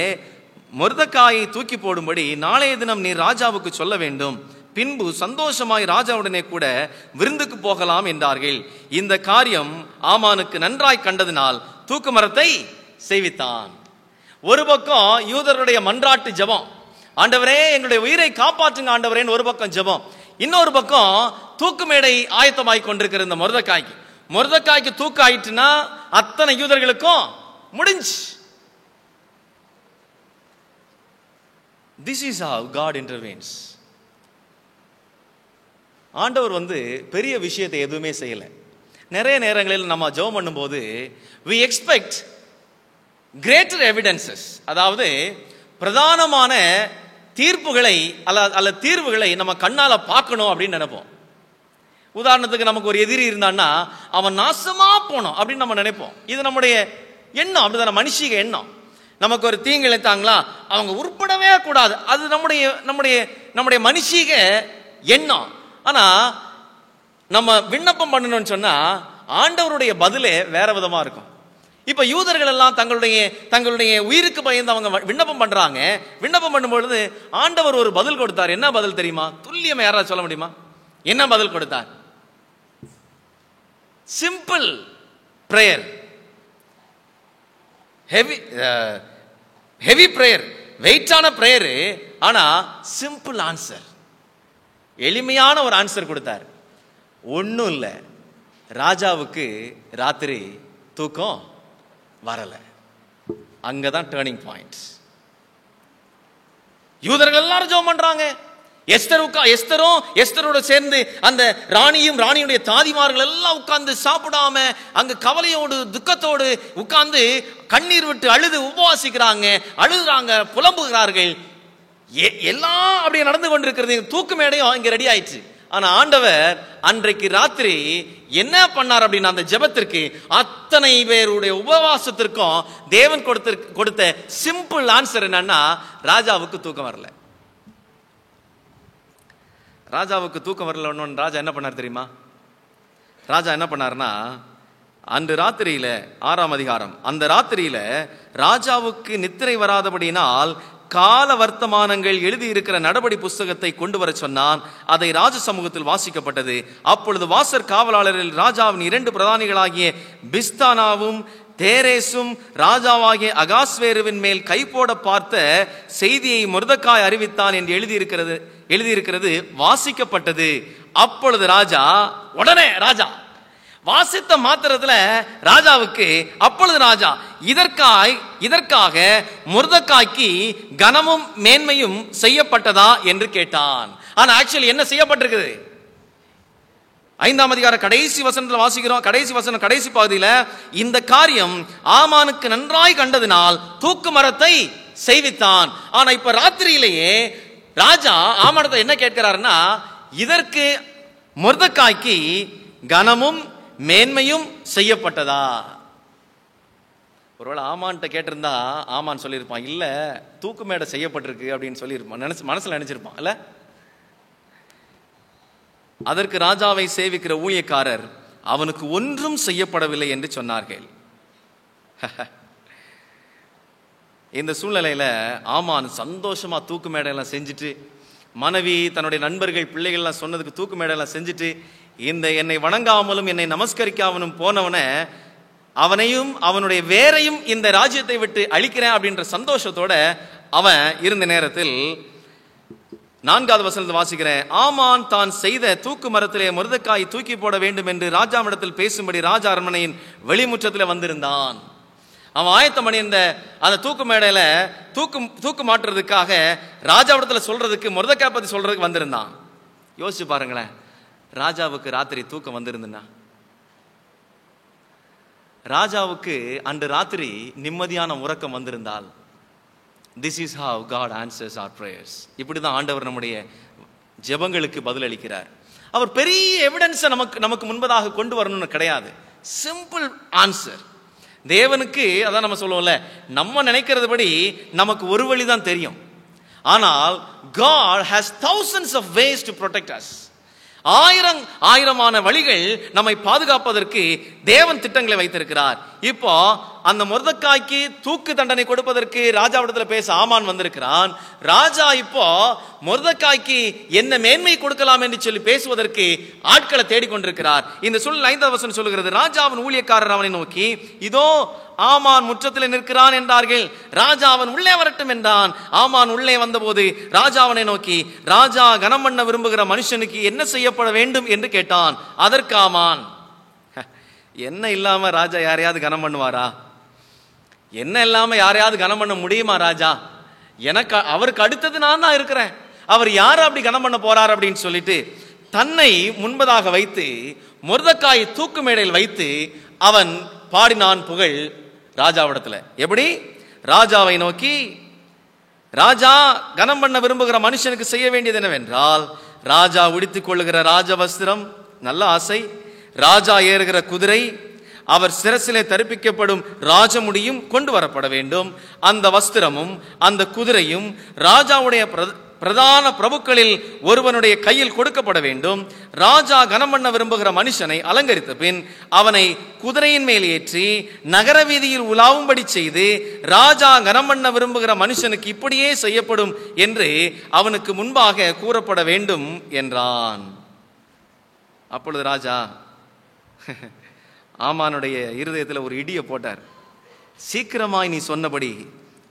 மொர்தெகாயை தூக்கி போடும்படி நாளைய தினம் நீ ராஜாவுக்கு சொல்ல வேண்டும், பின்பு சந்தோஷமாய் ராஜாவுடனே கூட விருந்துக்கு போகலாம் என்றார்கள். இந்த காரியம் ஆமானுக்கு நன்றாய் கண்டதினால் தூக்கு மரத்தை செய்வித்தான். ஒரு பக்கம் யூதருடைய மன்றாட்டு ஜெபம், ஆண்டவரே எங்களுடைய உயிரை காப்பாற்றுங்க ஆண்டவரேன்னு ஒரு பக்கம் ஜெபம், இன்னொரு பக்கம் தூக்கு மேடை ஆயத்தமாய் கொண்டிருக்கிற இந்த மொர்தெகாய்க்கு மொர்தெக்காய்க்கு தூக்கு ஆயிட்டுனா அத்தனை யூதர்களுக்கும் முடிஞ்சு. This is how God intervenes. ஆண்டவர் பெரிய விஷயத்தை எதுவுமே செய்யல. நிறைய நேரங்களில் நம்ம ஜெபம் பண்ணும்போது we expect greater evidences, அதாவது பிரதானமான தீர்ப்புகளை அல்ல தீர்வுகளை நம்ம கண்ணால பார்க்கணும் அப்படின்னு நினைப்போம். உதாரணத்துக்கு நமக்கு ஒரு எதிரி இருந்தான்னா அவன் நாசமா போனோம் அப்படின்னு நம்ம நினைப்போம். இது நம்முடைய எண்ணம், அப்படிதான் மனுஷிக எண்ணம். நமக்கு ஒரு தீங்கு இழைத்தாங்களா அவங்க உருப்படவே கூடாது, அது நம்முடைய நம்முடைய நம்முடைய மனுஷிக எண்ணம். ஆனா நம்ம விண்ணப்பம் பண்ணணும்னு சொன்னா ஆண்டவருடைய பதிலே வேற விதமா இருக்கும். இப்ப யூதர்கள் எல்லாம் தங்களுடைய உயிருக்கு பயந்து அவங்க விண்ணப்பம் பண்றாங்க. விண்ணப்பம் பண்ணும்பொழுது ஆண்டவர் ஒரு பதில் கொடுத்தார். என்ன பதில் தெரியுமா? துல்லியமா யாராவது சொல்ல முடியுமா என்ன பதில் கொடுத்தார்? சிம்பிள் பிரேயர், ஹெவி பிரேயர், வெயிட்டான பிரேயர், ஆனா சிம்பிள் ஆன்சர், எளிமையான ஒரு ஆன்சர் கொடுத்தார். ஒன்னும் இல்ல, ராஜாவுக்கு ராத்திரி தூக்கம் வரல. அங்கதான் டர்னிங் பாயிண்ட். யூதர்கள் எல்லாரும் ஜெபம் பண்றாங்க. எஸ்தரோட சேர்ந்து அந்த ராணியுடைய தாதிமார்கள் எல்லாம் உட்கார்ந்து சாப்பிடாம அங்க கவலையோடு துக்கத்தோடு உட்கார்ந்து கண்ணீர் விட்டு அழுது உபவாசிக்கிறாங்க, அழுகுறாங்க, புலம்புகிறார்கள். எல்லாம் அப்படியே நடந்து கொண்டிருக்கிறது. தூக்கு மேடையும் இங்க ரெடி ஆயிடுச்சு. ஆனா ஆண்டவர் அன்றைக்கு ராத்திரி என்ன பண்ணார் அப்படின்னா, அந்த ஜெபத்திற்கு அத்தனை பேருடைய உபவாசத்திற்கும் தேவன் கொடுத்த சிம்பிள் ஆன்சர் என்னன்னா, ராஜாவுக்கு தூக்கம் வரல. ராஜாவுக்கு தூக்கம் வரல. ராஜா என்ன பண்ணார் தெரியுமா? ராஜா என்ன பண்ணார்னா, அன்று ராத்திரியில 6ஆம் அதிகாரம், அந்த ராத்திரியில ராஜாவுக்கு நித்திரை வராதபடியினால் கால வர்த்தமானங்கள் எழுதியிருக்கிற நடபடி புஸ்தகத்தை கொண்டு வர சொன்னான். அதை ராஜ சமூகத்தில் வாசிக்கப்பட்டது. அப்பொழுது வாசற் காவலாளரில் ராஜாவின் 2 பிரதானிகளாகிய பிஸ்தானாவும் தேரேசும் ராஜாவாகிய அகாஸ்வேருவின் மேல் கை போட பார்த்த செய்தியை மொர்தெக்காய் அறிவித்தான் என்று எழுதியிருக்கிறது வாசிக்கப்பட்டது. அப்பொழுது உடனே ராஜா வாசித்த மாத்திரத்துல ராஜாவுக்கு, அப்பொழுது ராஜா இதற்காக மொர்தெக்காய்க்கு கனமும் மேன்மையும் செய்யப்பட்டதா என்று கேட்டான். ஆனா ஆக்சுவலி என்ன செய்யப்பட்டிருக்குது? 5ஆம் அதிகார கடைசி வசனத்துல வாசிக்கிறோம். கடைசி பகுதியில இந்த காரியம் ஆமானுக்கு நன்றாய் கண்டதினால் தூக்கு மரத்தை செய்வித்தான். ஆனா இப்ப ராத்திரியிலேயே ராஜா ஆமானத்தை என்ன கேட்கிறாருன்னா, இதற்கு மொர்தெக்காய்க்கு கனமும் மேன்மையும் செய்யப்பட்டதா? ஒருவேளை ஆமான்ட்ட கேட்டிருந்தா ஆமான் சொல்லியிருப்பான், இல்ல தூக்கு மேடை செய்யப்பட்டிருக்கு அப்படின்னு சொல்லியிருப்பான், மனசுல நினைச்சிருப்பான் இல்ல. அதற்கு ராஜாவை சேவிக்கிற ஊழியக்காரர் அவனுக்கு ஒன்றும் செய்யப்படவில்லை என்று சொன்னார்கள். இந்த சூழ்நிலையில ஆமான் சந்தோஷமா தூக்கு மேடையெல்லாம் செஞ்சுட்டு, மனைவி தன்னுடைய நண்பர்கள் பிள்ளைகள்லாம் சொன்னதுக்கு தூக்கு மேடையெல்லாம் செஞ்சுட்டு, இந்த என்னை வணங்காமலும் என்னை நமஸ்கரிக்காமலும் போனவனை அவனையும் அவனுடைய வேரையும் இந்த ராஜ்யத்தை விட்டு அழிக்கிறேன் அப்படின்ற சந்தோஷத்தோட அவன் இருந்த நேரத்தில் 4வது வசனத்தை வாசிக்கிறேன். ஆமான் தான் செய்த தூக்கு மரத்திலே மொர்தெக்காய் தூக்கி போட வேண்டும் என்று ராஜாவிடத்தில் பேசும்படி ராஜா அரண்மனையின் வெளிமுற்றத்தில் வந்திருந்தான். அவன் ஆயத்தம் பண்ணி அந்த தூக்கு மேடையில தூக்கு மாற்றுறதுக்காக ராஜாவிடத்துல சொல்றதுக்கு, மொர்தெக்காய் பத்தி சொல்றதுக்கு வந்திருந்தான். யோசிச்சு பாருங்களேன், ராஜாவுக்கு ராத்திரி தூக்கம் வந்திருந்தா, ராஜாவுக்கு அன்று ராத்திரி நிம்மதியான உறக்கம் வந்திருந்தால், this is how God answers our prayers. இப்படிதான் ஆண்டவர் நம்முடைய ஜெபங்களுக்கு பதில் அளிக்கிறார். அவர் பெரிய எவிடன்ஸை நமக்கு முன்பதாக கொண்டு வரணும்னு கிடையாது. Simple answer. தேவனுக்கு அதான் நம்ம சொல்லுவோம்ல, நம்ம நினைக்கிறது படி நமக்கு ஒரு வழிதான் தெரியும். ஆனால் God has thousands of ways to protect us. ஆயிரமான வழிகள் நம்மை பாதுகாப்பதற்கு தேவன் திட்டங்களை வைத்திருக்கிறார். இப்போ அந்த மொர்தெக்காய்க்கு தூக்கு தண்டனை கொடுப்பதற்கு ராஜாவிடத்தில் பேச ஆமான் வந்திருக்கிறான். ராஜா இப்போ மொர்தெக்காய்க்கு என்ன மேன்மை கொடுக்கலாம் என்று சொல்லி பேசுவதற்கு ஆட்களை தேடிக்கொண்டிருக்கிறார். இந்த சூழல் 5வது வசனம் சொல்லுகிறது, ராஜாவின் ஊழியக்காரர் அவனை நோக்கி, இதோ ஆமான் முற்றத்தில் நிற்கிறான் என்றார்கள். ராஜா அவன் உள்ளே வரட்டும் என்றான். ஆமான் உள்ளே வந்தபோது ராஜா அவனை நோக்கி, ராஜா கனம் பண்ண விரும்புகிற மனுஷனுக்கு என்ன செய்யப்பட வேண்டும் என்று கேட்டான். அதற்கு ஆமான், என்ன இல்லாம ராஜா யாரையாவது கனம் பண்ணுவாரா? என்ன இல்லாம யாரையாவது கனம் பண்ண முடியுமா ராஜா? எனக்கு அவருக்கு அடுத்தது நான் தான் இருக்கிறேன், அவர் யாரை அப்படி கனம் பண்ண போறார் அப்படின்னு சொல்லிட்டு தன்னை முன்பதாக வைத்து மொர்தெக்காயை தூக்கு மேடையில் வைத்து அவன் பாடினான் புகழ் ராஜாவிடத்துல. எப்படி? ராஜாவை நோக்கி, ராஜா கனம் பண்ண விரும்புகிற மனுஷனுக்கு செய்ய வேண்டியது என்னவென்றால், ராஜா உடுத்திக் கொள்ளுகிற ராஜ வஸ்திரம், நல்ல ஆசை, ராஜா ஏறுகிற குதிரை, அவர் சிரசிலே தரிப்பிக்கப்படும் ராஜமுடியும் கொண்டு வரப்பட வேண்டும். அந்த வஸ்திரமும் அந்த குதிரையும் ராஜாவுடைய பிரதான பிரபுக்களில் ஒருவனுடைய கையில் கொடுக்கப்பட வேண்டும். ராஜா கனம் பண்ண விரும்புகிற மனுஷனை அலங்கரித்த பின் அவனை குதிரையின் மேல் ஏற்றி நகர வீதியில் உலாவும்படி செய்து, ராஜா கனம் பண்ண விரும்புகிற மனுஷனுக்கு இப்படியே செய்யப்படும் என்று அவனுக்கு முன்பாக கூறப்பட வேண்டும் என்றான். அப்பொழுது ராஜா ஆமானுடைய இருதயத்தில் ஒரு இடியை போட்டார். சீக்கிரமாய் நீ சொன்னபடி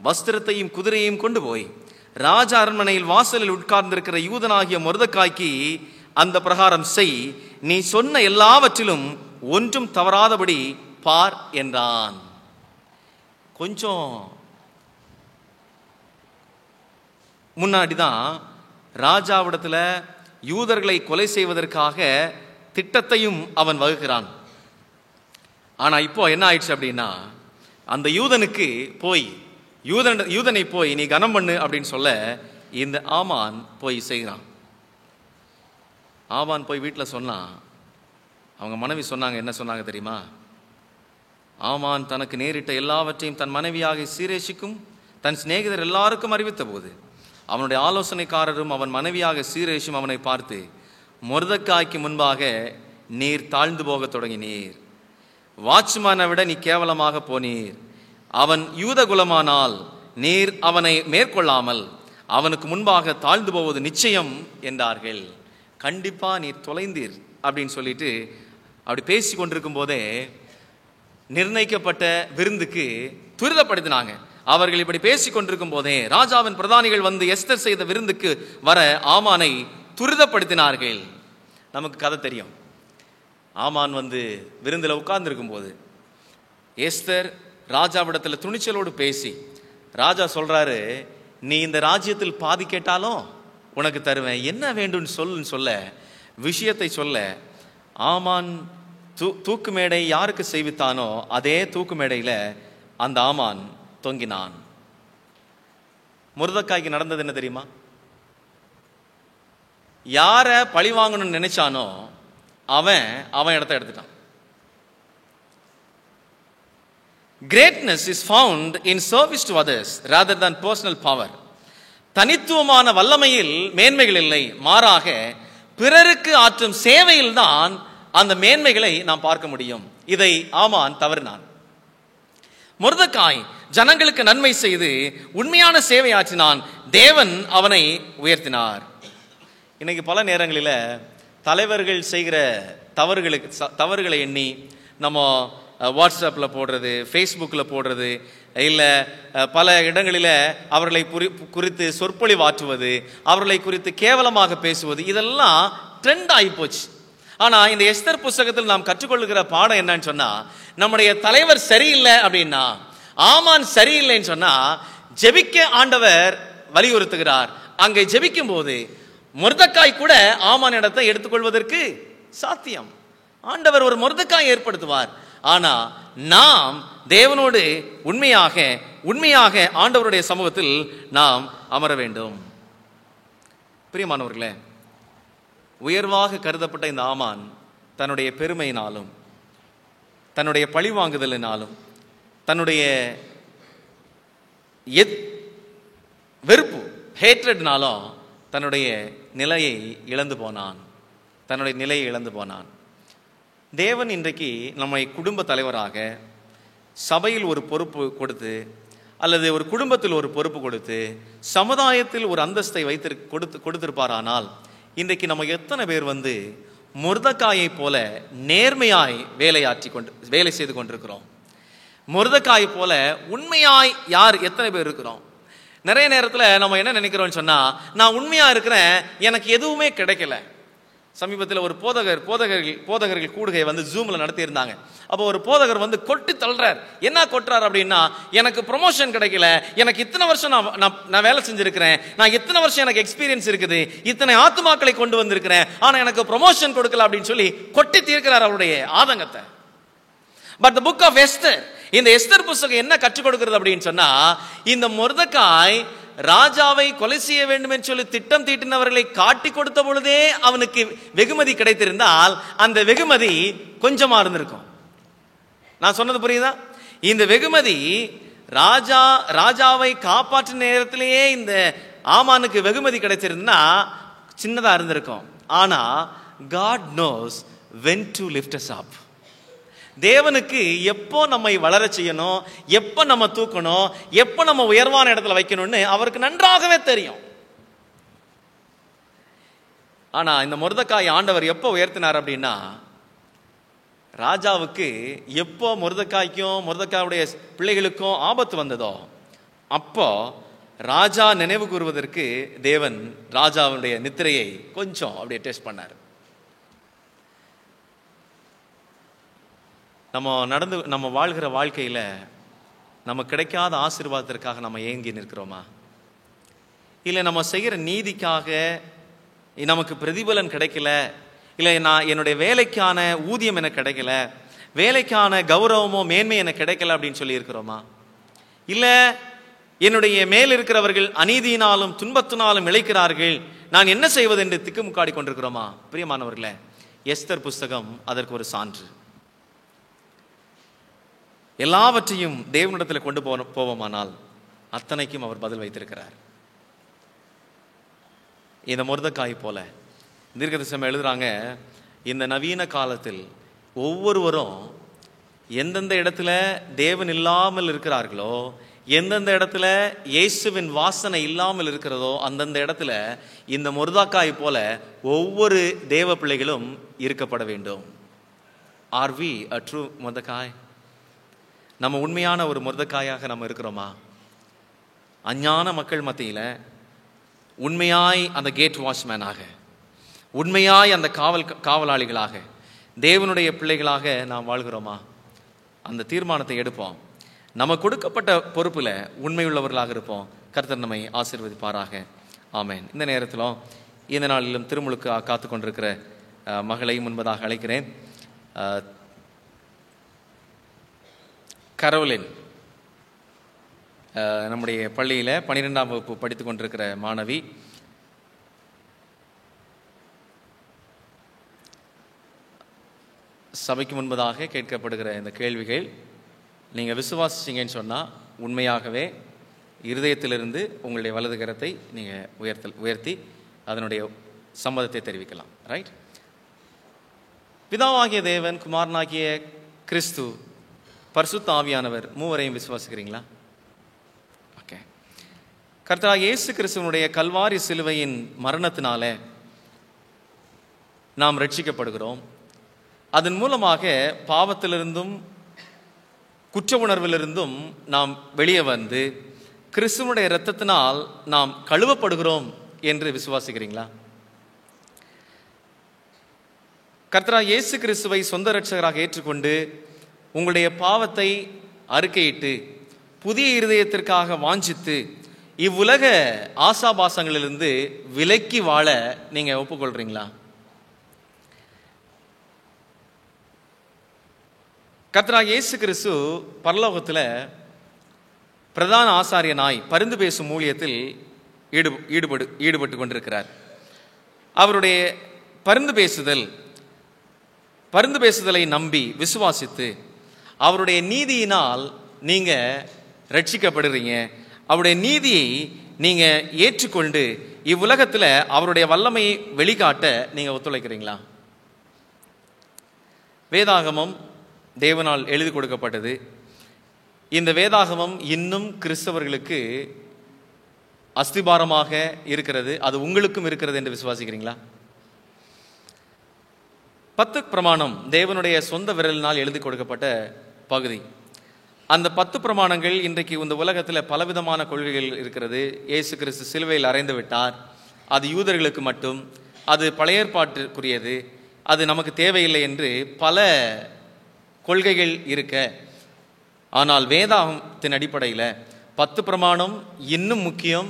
வஸ்திரத்தையும் குதிரையையும் கொண்டு போய் ராஜா அரண்மனையில் வாசலில் உட்கார்ந்திருக்கிற யூதனாகிய மொர்தெக்காய்க்கு அந்த பிரகாரம் செய், நீ சொன்ன எல்லாவற்றிலும் ஒன்றும் தவறாதபடி பார் என்றான். கொஞ்சம் முன்னாடிதான் ராஜாவிடத்துல யூதர்களை கொலை செய்வதற்காக திட்டத்தையும் அவன் வகுக்கிறான். ஆனா இப்போ என்ன ஆயிடுச்சு அப்படின்னா, அந்த யூதனுக்கு போய் யூதனை போய் நீ கனம் பண்ணு அப்படின்னு சொல்ல இந்த ஆமான் போய் செய்கிறான். ஆமான் போய் வீட்டில் சொன்னான். அவங்க மனைவி சொன்னாங்க, என்ன சொன்னாங்க தெரியுமா? ஆமான் தனக்கு நேரிட்ட எல்லாவற்றையும் தன் மனைவியாக சீரேஷிக்கும் தன் சிநேகிதர் எல்லாருக்கும் அறிவித்த போது அவனுடைய ஆலோசனைக்காரரும் அவன் மனைவியாக சீரேஷும் அவனை பார்த்து, மொர்தெக்காய்க்கு முன்பாக நீர் தாழ்ந்து போக தொடங்கினீர், வாட்ச்மேனை விட நீ கேவலமாக போனீர், அவன் யூத குலமானால் நீர் அவனை மேற்கொள்ளாமல் அவனுக்கு முன்பாக தாழ்ந்து போவது நிச்சயம் என்றார்கள். கண்டிப்பா நீர் தொலைந்தீர் அப்படின்னு சொல்லிட்டு அப்படி பேசி கொண்டிருக்கும் போதே நிர்ணயிக்கப்பட்ட விருந்துக்கு துரிதப்படுத்தினாங்க. அவர்கள் இப்படி பேசி கொண்டிருக்கும் போதே ராஜாவின் பிரதானிகள் வந்து எஸ்தர் செய்த விருந்துக்கு வர ஆமானை துரிதப்படுத்தினார்கள். நமக்கு கதை தெரியும். ஆமான் வந்து விருந்தில் உட்கார்ந்துருக்கும் போது எஸ்தர் ராஜாவிடத்தில் துணிச்சலோடு பேசி, ராஜா சொல்றாரு, நீ இந்த ராஜ்யத்தில் பாதி கேட்டாலும் உனக்கு தருவேன், என்ன வேண்டும் சொல்ல விஷயத்தை சொல்ல ஆமான் தூக்கு மேடை யாருக்கு செய்வித்தானோ அதே தூக்கு மேடையில அந்த ஆமான் தொங்கினான். மொர்தெக்காய்க்கு நடந்தது என்ன தெரியுமா? யார பழி வாங்கணும்னு நினைச்சானோ அவன் இடத்தை எடுத்துட்டான். Greatness is found in service to others rather than personal power. தனித்துவமான வல்லமையில் மேன்மைகள் இல்லை, மாறாக பிறருக்கு ஆற்றும் சேவையில் தான் அந்த மேன்மைகளை நாம் பார்க்க முடியும். இதை ஆமான் தவறினான். மொர்தெக்காய் ஜனங்களுக்கு நன்மை செய்து உண்மையான சேவை ஆற்றினான். தேவன் அவனை உயர்த்தினார். இன்னைக்கு பல நேரங்களில் தலைவர்கள் செய்கிற தவறுகளை எண்ணி நம்ம வாட்ஸ்அப்பில் போடுறது, ஃபேஸ்புக்கில் போடுறது, இல்லை பல இடங்களில் அவர்களை குறித்து சொற்பொழிவாற்றுவது, அவர்களை குறித்து கேவலமாக பேசுவது, இதெல்லாம் ட்ரெண்ட் ஆகி போச்சு. ஆனால் இந்த எஸ்தர் புஸ்தகத்தில் நாம் கற்றுக்கொள்ளுகிற பாடம் என்னன்னு சொன்னால், நம்முடைய தலைவர் சரியில்லை அப்படின்னா, ஆமான் சரியில்லைன்னு சொன்னால் ஜெபிக்க ஆண்டவர் வலியுறுத்துகிறார். அங்கே ஜெபிக்கும் போது மொர்தெக்காய் கூட ஆமான் இடத்தை எடுத்துக்கொள்வதற்கு சாத்தியம். ஆண்டவர் ஒரு மொர்தெக்காய் ஏற்படுத்துவார். ஆனா நாம் தேவனோடு உண்மையாக ஆண்டவருடைய சமூகத்தில் நாம் அமர வேண்டும். பிரியமானவர்களே, உயர்வாக கருதப்பட்ட இந்த ஆமான் தன்னுடைய பெருமையினாலும் தன்னுடைய பழிவாங்குதலினாலும் தன்னுடைய வெறுப்பு ஹேட்ரட்னாலும் தன்னுடைய நிலையை இழந்து போனான். தேவன் இன்றைக்கு நம்மை குடும்ப தலைவராக சபையில் ஒரு பொறுப்பு கொடுத்து, அல்லது ஒரு குடும்பத்தில் ஒரு பொறுப்பு கொடுத்து, சமுதாயத்தில் ஒரு அந்தஸ்தை கொடுத்திருப்பாரானால் இன்றைக்கு நம்ம எத்தனை பேர் வந்து மொர்தெக்காயை போல நேர்மையாய் வேலை செய்து கொண்டிருக்கிறோம்? மொர்தெக்காய் போல உண்மையாய் எத்தனை பேர் இருக்கிறோம்? நிறைய நேரத்தில் நம்ம என்ன நினைக்கிறோம்னு சொன்னா, நான் உண்மையா இருக்கிறேன், எனக்கு எதுவுமே கிடைக்கல, சமீபத்தில் ஒரு போதகர்கள் கூடுகை வந்து ஜூமில் நடத்தியிருந்தாங்க. அப்போ ஒரு போதகர் வந்து கொட்டி தள்ளுறார். என்ன கொட்டுறார் அப்படின்னா, எனக்கு ப்ரொமோஷன் கிடைக்கல, எனக்கு இத்தனை வருஷம் நான் வேலை செஞ்சிருக்கிறேன், நான் இத்தனை வருஷம் எனக்கு எக்ஸ்பீரியன்ஸ் இருக்குது, இத்தனை ஆத்துமாக்களை கொண்டு வந்திருக்கிறேன், ஆனால் எனக்கு ப்ரொமோஷன் கொடுக்கல அப்படின்னு சொல்லி கொட்டி தீர்க்கிறார் அவருடைய ஆதங்கத்தை. But the book of Esther, இந்த எஸ்தர் புத்தகம் என்ன கற்றுக் கொடுக்கிறது அப்படின்னு சொன்னா, இந்த மொர்தெகாய் ராஜாவை கொலை செய்ய வேண்டும் என்று சொல்லி திட்டம் தீட்டினவர்களை காட்டி கொடுத்த பொழுதே அவனுக்கு வெகுமதி கிடைத்திருந்தால் அந்த வெகுமதி கொஞ்சமா இருந்திருக்கும். நான் சொன்னது புரியுதா? இந்த வெகுமதி ராஜாவை காப்பாற்றின நேரத்திலேயே இந்த ஆமானுக்கு வெகுமதி கிடைச்சிருந்தா சின்னதா இருந்திருக்கும். ஆனா God knows when to lift us up. தேவனுக்கு எப்போ நம்மை வளர செய்யணும், எப்போ நம்ம தூக்கணும், எப்போ நம்ம உயர்வான இடத்துல வைக்கணும்னு அவருக்கு நன்றாகவே தெரியும். ஆனா இந்த மொர்தெகாய் ஆண்டவர் எப்போ உயர்த்தினார் அப்படின்னா, ராஜாவுக்கு எப்போ மொர்தெகாயுடைய பிள்ளைகளுக்கும் ஆபத்து வந்ததோ அப்போ ராஜா நினைவு கூறுவதற்கு தேவன் ராஜாவுடைய நித்திரையை கொஞ்சம் அப்படியே டெஸ்ட் பண்ணார். நம்ம வாழ்கிற வாழ்க்கையில நம்ம கிடைக்காத ஆசீர்வாதத்திற்காக நம்ம ஏங்கி நிற்கிறோமா? இல்லை நம்ம செய்கிற நீதிக்காக நமக்கு பிரதிபலன் கிடைக்கல, இல்லை நான் என்னுடைய வேலைக்கான ஊதியம் எனக்கு கிடைக்கல, வேலைக்கான கௌரவமோ மேன்மை எனக்கு கிடைக்கல அப்படின்னு சொல்லி இருக்கிறோமா? இல்லை என்னுடைய மேல் இருக்கிறவர்கள் அநீதியினாலும் துன்பத்தினாலும் இழைக்கிறார்கள், நான் என்ன செய்வது என்று திக்குமுக்காடி கொண்டிருக்கிறோமா? பிரியமானவர்களே, எஸ்தர் புஸ்தகம் அதற்கு ஒரு சான்று. எல்லாவற்றையும் தேவனிடத்தில் கொண்டு போவோமானால் அத்தனைக்கும் அவர் பதில் வைத்திருக்கிறார். இந்த மொர்தெகாய் போல தீர்க்கதரிசனம் எழுதுறாங்க, இந்த நவீன காலத்தில் ஒவ்வொருவரும் எந்தெந்த இடத்துல தேவன் இல்லாமல் இருக்கிறார்களோ, எந்தெந்த இடத்துல இயேசுவின் வாசனை இல்லாமல் இருக்கிறதோ அந்தந்த இடத்துல இந்த மொர்தெகாய் போல ஒவ்வொரு தேவ பிள்ளைகளும் இருக்கப்பட வேண்டும். ஆர் வி a true மொர்தெகாய்? நம்ம உண்மையான ஒரு மொர்தெகாயாக நம்ம இருக்கிறோமா? அஞ்ஞான மக்கள் மத்தியில உண்மையாய் அந்த கேட் வாட்ச்மேனாக, உண்மையாய் அந்த காவலாளிகளாக, தேவனுடைய பிள்ளைகளாக நாம் வாழ்கிறோமா? அந்த தீர்மானத்தை எடுப்போம். நம்ம கொடுக்கப்பட்ட பொறுப்புல உண்மையுள்ளவர்களாக இருப்போம். கர்த்தர் நம்மை ஆசீர்வதிப்பாராக. ஆமென். இந்த நேரத்திலும் இந்த நாளிலும் திருமுழுக்கு காத்து கொண்டிருக்கிற மகளை முன்பதாக அழைக்கிறேன். கரோலின் நம்முடைய பள்ளியில் 12ஆம் வகுப்பு படித்து கொண்டிருக்கிற மாணவி. சபைக்கு முன்பதாக கேட்கப்படுகிற இந்த கேள்விகள் நீங்கள் விசுவாசிச்சிங்கன்னு சொன்னால் உண்மையாகவே இருதயத்திலிருந்து உங்களுடைய வலது கரத்தை நீங்கள் உயர்த்தி அதனுடைய சம்மதத்தை தெரிவிக்கலாம். ரைட்? பிதாவாகிய தேவன், குமாரனாகிய கிறிஸ்து, பரிசுத்த ஆவியானவர் மூவரையும் விசுவாசிக்கிறீங்களா? ஓகே. கர்த்தராகிய இயேசு கிறிஸ்துவனுடைய கல்வாரி சிலுவையின் மரணத்தினால நாம் ரட்சிக்கப்படுகிறோம். அதன் மூலமாக பாவத்திலிருந்தும் குற்ற உணர்விலிருந்தும் நாம் வெளியே வந்து கிறிஸ்துவனுடைய இரத்தத்தினால் நாம் கழுவப்படுகிறோம் என்று விசுவாசிக்கிறீங்களா? கர்த்தராகிய இயேசு கிறிஸ்துவை சொந்த இரட்சகராக ஏற்றுக்கொண்டு உங்களுடைய பாவத்தை அறிக்கையிட்டு புதிய இருதயத்திற்காக வாஞ்சித்து இவ்வுலக ஆசாபாசங்களிலிருந்து விலக்கி வாழ நீங்க ஒப்புக்கொள்றீங்களா? கர்த்தராகிய இயேசு கிறிஸ்து பரலோகத்தில் பிரதான ஆசாரியனாய் பரிந்து பேசும் ஊழியத்தில் ஈடுபட்டு கொண்டிருக்கிறார். அவருடைய பரிந்து பேசுதலை நம்பி விசுவாசித்து அவருடைய நீதியினால் நீங்க ரட்சிக்கப்படுறீங்க. அவருடைய நீதியை நீங்க ஏற்றுக்கொண்டு இவ்வுலகத்தில் அவருடைய வல்லமையை வெளிக்காட்ட நீங்க ஒத்துழைக்கிறீங்களா? வேதாகமம் தேவனால் எழுதி கொடுக்கப்பட்டது. இந்த வேதாகமம் இன்னும் கிறிஸ்தவர்களுக்கு அஸ்திபாரமாக இருக்கிறது. அது உங்களுக்கும் இருக்கிறது என்று விசுவாசிக்கிறீங்களா? 10 பிரமாணம் தேவனுடைய சொந்த விரலினால் எழுதி கொடுக்கப்பட்ட பகுதி. அந்த 10 பிரமாணங்கள் இன்றைக்கு இந்த உலகத்தில் பலவிதமான கொள்கைகள் இருக்கிறது. இயேசு கிறிஸ்து சிலுவையில் அறைந்து விட்டார், அது யூதர்களுக்கு மட்டும். அது பழைய ஏற்பாட்டிற்குரியது, அது நமக்கு தேவையில்லை என்று பல கொள்கைகள் இருக்க, ஆனால் வேதாகமத்தின் அடிப்படையில் 10 பிரமாணம் இன்னும் முக்கியம்,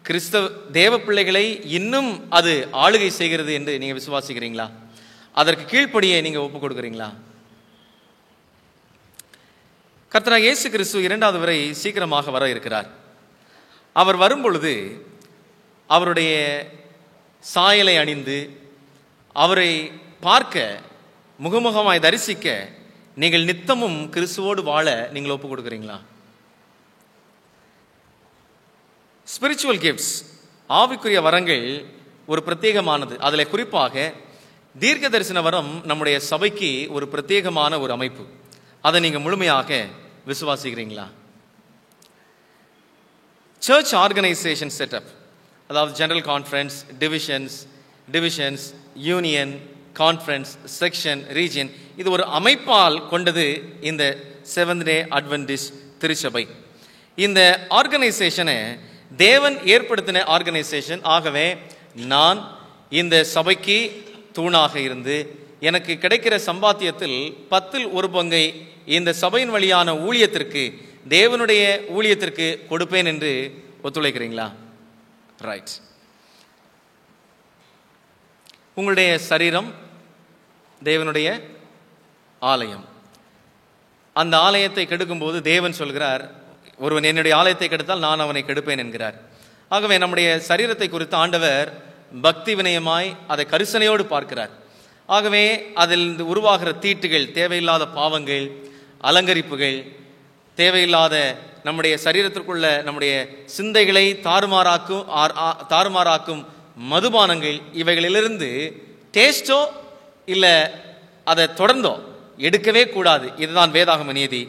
கிறிஸ்தவ தேவ பிள்ளைகளை இன்னும் அது ஆளுகை செய்கிறது என்று நீங்க விசுவாசிக்கிறீங்களா? அதற்கு கீழ்ப்படியே நீங்க ஒப்புக் கொடுக்குறீங்களா? கர்த்தராகிய இயேசு கிறிஸ்து 2வது வரை சீக்கிரமாக வர இருக்கிறார். அவர் வரும்பொழுது அவருடைய சாயலை அணிந்து அவரை பார்க்க, முகமுகமாய் தரிசிக்க நீங்கள் நித்தமும் கிறிஸ்துவோடு வாழ நீங்கள் ஒப்புக் கொடுக்குறீங்களா? ஸ்பிரிச்சுவல் கிஃப்ட்ஸ், ஆவிக்குரிய வரங்கள் ஒரு பிரத்யேகமானது. அதில் குறிப்பாக தீர்க்க தரிசன வரம் நம்முடைய சபைக்கு ஒரு பிரத்யேகமான ஒரு அமைப்பு. அதை நீங்கள் முழுமையாக விசுவாசிக்கிறீங்களா? சர்ச் ஆர்கனைசேஷன் செட்டப், அதாவது general conference, divisions, union, conference, section, region, இது ஒரு அமைப்பால் கொண்டது இந்த செவன்த் டே அட்வென்டிஸ்ட் திருச்சபை. இந்த ஆர்கனைசேஷனை தேவன் ஏற்படுத்தின ஆர்கனைசேஷன். ஆகவே நான் இந்த சபைக்கு தூணாக இருந்து எனக்கு கிடைக்கிற சம்பாத்தியத்தில் 10ல் 1 பங்கை இந்த சபையின் வழியான ஊழியத்திற்கு, தேவனுடைய ஊழியத்திற்கு கொடுப்பேன் என்று ஒத்துழைக்கிறீங்களா? ரைட். உங்களுடைய சரீரம் தேவனுடைய ஆலயம். அந்த ஆலயத்தை கெடுக்கும்போது தேவன் சொல்கிறார், ஒருவன் என்னுடைய ஆலயத்தை கெடுத்தால் நான் அவனை கெடுப்பேன் என்கிறார். ஆகவே நம்முடைய சரீரத்தை குறித்து ஆண்டவர் பக்தி வினயமாய் அதை கரிசனையோடு பார்க்கிறார். ஆகவே அதில் உருவாகிற தீட்டுகள், தேவையில்லாத பாவங்கள், அலங்கரிப்புகள், தேவையில்லாத நம்முடைய சரீரத்திற்குள்ள நம்முடைய சிந்தைகளை தாறுமாறாக்கும் மதுபானங்கள், இவைகளிலிருந்து டேஸ்டோ இல்லை அதை தொடர்ந்தோ எடுக்கவே கூடாது. இதுதான் வேதாகம நியதி.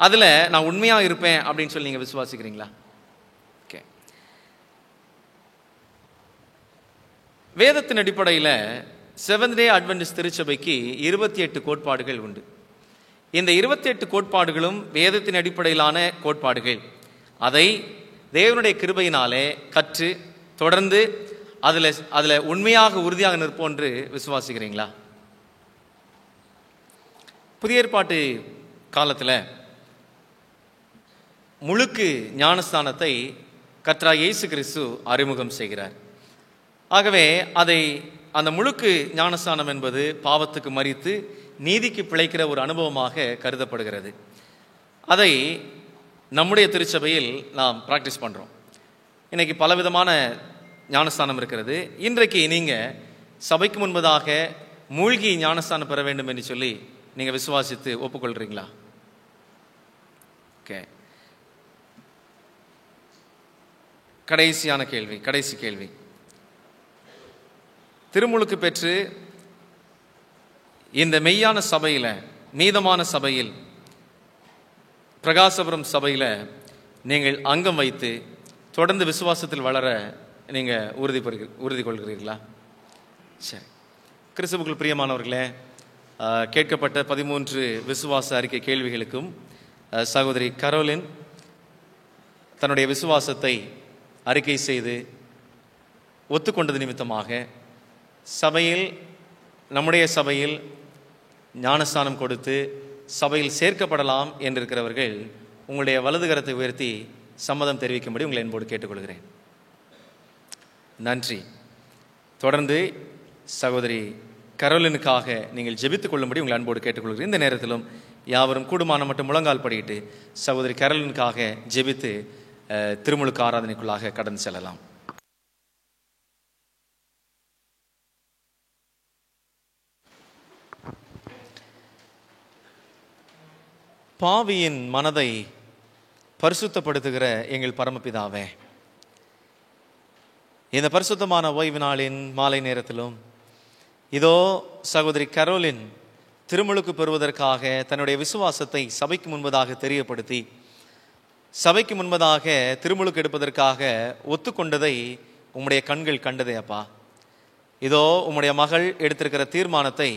அதில் நான் உண்மையாக இருப்பேன் அப்படின்னு சொல்லி நீங்கள் விசுவாசிக்கிறீங்களா? ஓகே. வேதத்தின் அடிப்படையில் செவன்த் டே அட்வென்டிஸ்ட் திருச்சபைக்கு 28 கோட்பாடுகள் உண்டு. இந்த 28 கோட்பாடுகளும் வேதத்தின் அடிப்படையிலான கோட்பாடுகள். அதை தேவனுடைய கிருபையினாலே கற்று தொடர்ந்து அதில் உண்மையாக உறுதியாக நிற்போம் என்று விசுவாசிக்கிறீங்களா? புதிய ஏற்பாட்டு காலத்தில் முழுக்கு ஞானஸ்தானத்தை கர்த்தராகிய இயேசு கிறிஸ்து அறிமுகம் செய்கிறார். ஆகவே அந்த முழுக்கு ஞானஸ்தானம் என்பது பாவத்துக்கு மரித்து நீதிக்கு பிழைக்கிற ஒரு அனுபவமாக கருதப்படுகிறது. அதை நம்முடைய திருச்சபையில் நாம் பிராக்டிஸ் பண்ணுறோம். இன்னைக்கு பலவிதமான ஞானஸ்தானம் இருக்கிறது. இன்றைக்கு நீங்கள் சபைக்கு முன்பதாக மூழ்கி ஞானஸ்தானம் பெற வேண்டும் என்று சொல்லி நீங்கள் விசுவாசித்து ஒப்புக்கொள்கிறீங்களா? ஓகே. கடைசி கேள்வி. திருமுழுக்கு பெற்று இந்த மெய்யான சபையில், மீதமான சபையில், பிரகாசபுரம் சபையில் நீங்கள் அங்கம் வைத்து தொடர்ந்து விசுவாசத்தில் வளர நீங்கள் உறுதி கொள்கிறீர்களா? சரி. கிறிஸ்துவுக்குள் பிரியமானவர்களே, கேட்கப்பட்ட 13 விசுவாச அறிக்கை கேள்விகளுக்கும் சகோதரி கரோலின் தன்னுடைய விசுவாசத்தை அறிக்கை செய்து ஒத்துக்கொண்டது நிமித்தமாக நம்முடைய சபையில் ஞானஸ்தானம் கொடுத்து சபையில் சேர்க்கப்படலாம் என்றிருக்கிறவர்கள் உங்களுடைய வலது கரத்தை உயர்த்தி சம்மதம் தெரிவிக்கும்படி உங்களை என்போடு கேட்டுக்கொள்கிறேன். நன்றி. தொடர்ந்து சகோதரி கரோலினுக்காக நீங்கள் ஜெபித்துக் கொள்ளும்படி உங்களை அன்போடு கேட்டுக்கொள்கிறேன். இந்த நேரத்திலும் யாவரும் கூடுமான மட்டும் முழங்கால் படியிட்டு சகோதரி கரோலினுக்காக ஜெபித்து திருமுழுக்கு ஆராதனைக்குள்ளாக கடந்து செல்லலாம். பாவியின் மனதை பரிசுத்தப்படுத்துகிற எங்கள் பரமபிதாவே, இந்த பரிசுத்தமான ஓய்வு நாளின் மாலை நேரத்திலும் இதோ சகோதரி கரோலின் திருமுழுக்கு பெறுவதற்காக தன்னுடைய விசுவாசத்தை சபைக்கு முன்பதாக தெரியப்படுத்தி சபைக்கு முன்பதாக திருமுழுக்கு எடுப்பதற்காக ஒத்துக்கொண்டதை உம்முடைய கண்கள் கண்டதே அப்பா. இதோ உம்முடைய மகள் எடுத்திருக்கிற தீர்மானத்தை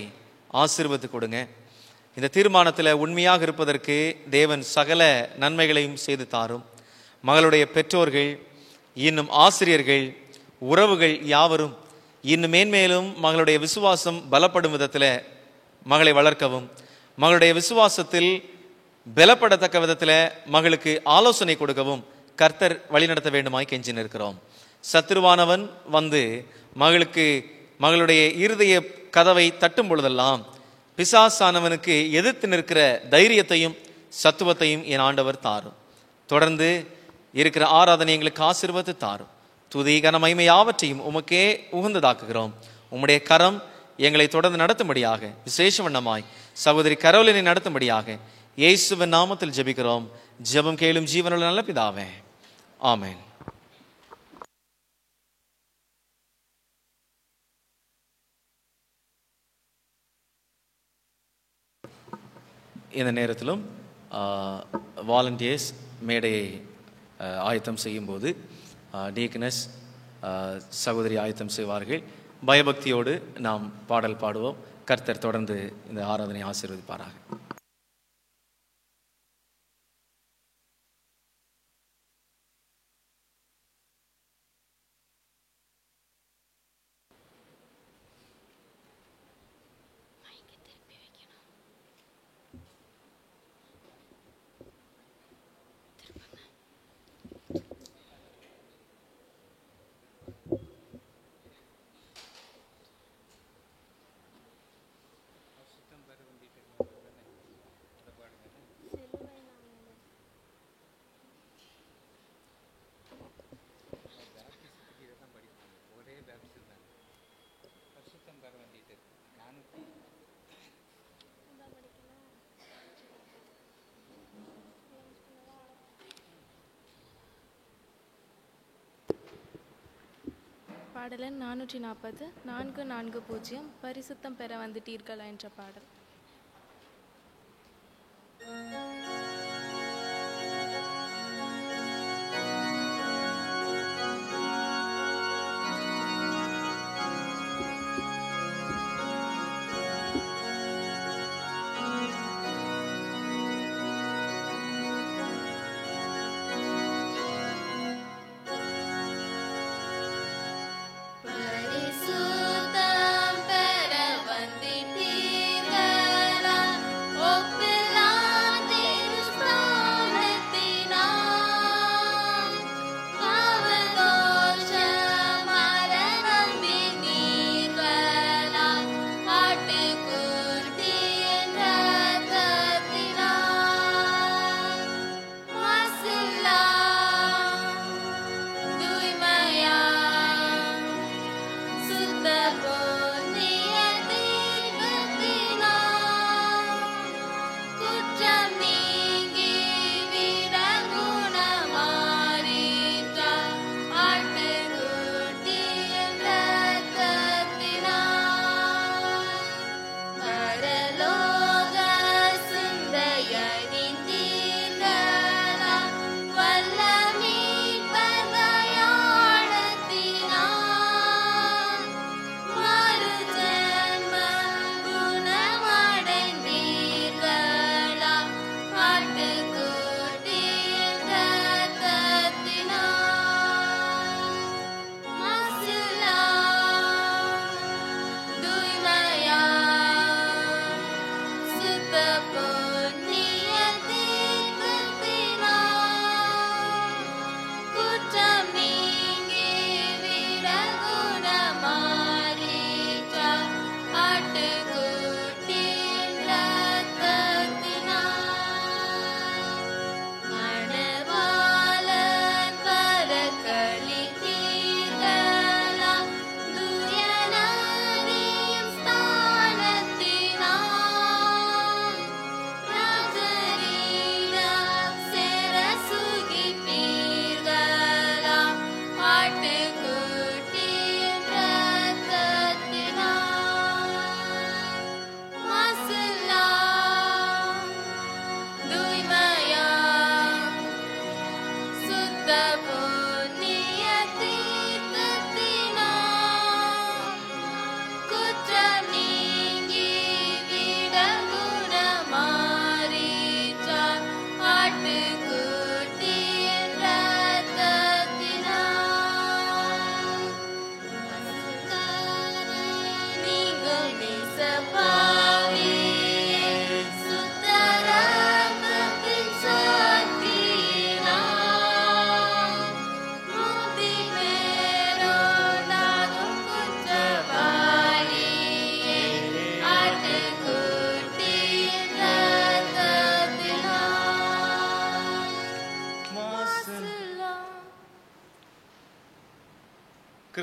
ஆசீர்வதித்து கொடுங்க. இந்த தீர்மானத்தில் உண்மையாக இருப்பதற்கு தேவன் சகல நன்மைகளையும் செய்து தாரும். மகளுடைய பெற்றோர்கள், இன்னும் ஆசிரியர்கள், உறவுகள் யாவரும் இன்னும் மேன்மேலும் மகளுடைய விசுவாசம் பலப்படும் விதத்தில் மகளை வளர்க்கவும், மகளுடைய விசுவாசத்தில் பலப்படத்தக்க விதத்தில் மகளுக்கு ஆலோசனை கொடுக்கவும் கர்த்தர் வழிநடத்த வேண்டுமாய் கெஞ்சி நிற்கிறோம். சத்துருவானவன் வந்து மகளுடைய இருதய கதவை தட்டும் பொழுதெல்லாம் பிசாசானவனுக்கு எதிர்த்து நிற்கிற தைரியத்தையும் சத்துவத்தையும் என் ஆண்டவர் தாரும். தொடர்ந்து இருக்கிற ஆராதனை எங்களுக்கு ஆசீர்வாதத்தை தாரும். துதி கன மகிமை யாவற்றையும் உமக்கே உகந்ததாக்குகிறோம். உம்முடைய கரம் எங்களை தொடர்ந்து நடத்தும்படியாக, விசேஷ வண்ணமாய் சகோதரி கரோலினை நடத்தும்படியாக இயேசுவின் நாமத்தில் ஜெபிக்கிறோம். ஜெபம் கேளும் ஜீவனுள்ள நல்ல பிதாவே, ஆமென். இந்த நேரத்திலும் வாலண்டியர்ஸ் மேடையை ஆயத்தம் செய்யும்போது டீக்கனஸ் சகோதரி ஆயத்தம் செய்வார்கள். பயபக்தியோடு நாம் பாடல் பாடுவோம். கர்த்தர் தொடர்ந்து இந்த ஆராதனை ஆசீர்வதிப்பாராக. பாடல் எண் 440 440 பரிசுத்தம் பெற வந்துட்டீர்களா என்ற பாடல். பரிசுத்தம் பெற வந்திட்டீர்களா, ஒப்பில்லாதிருப்பதற்காக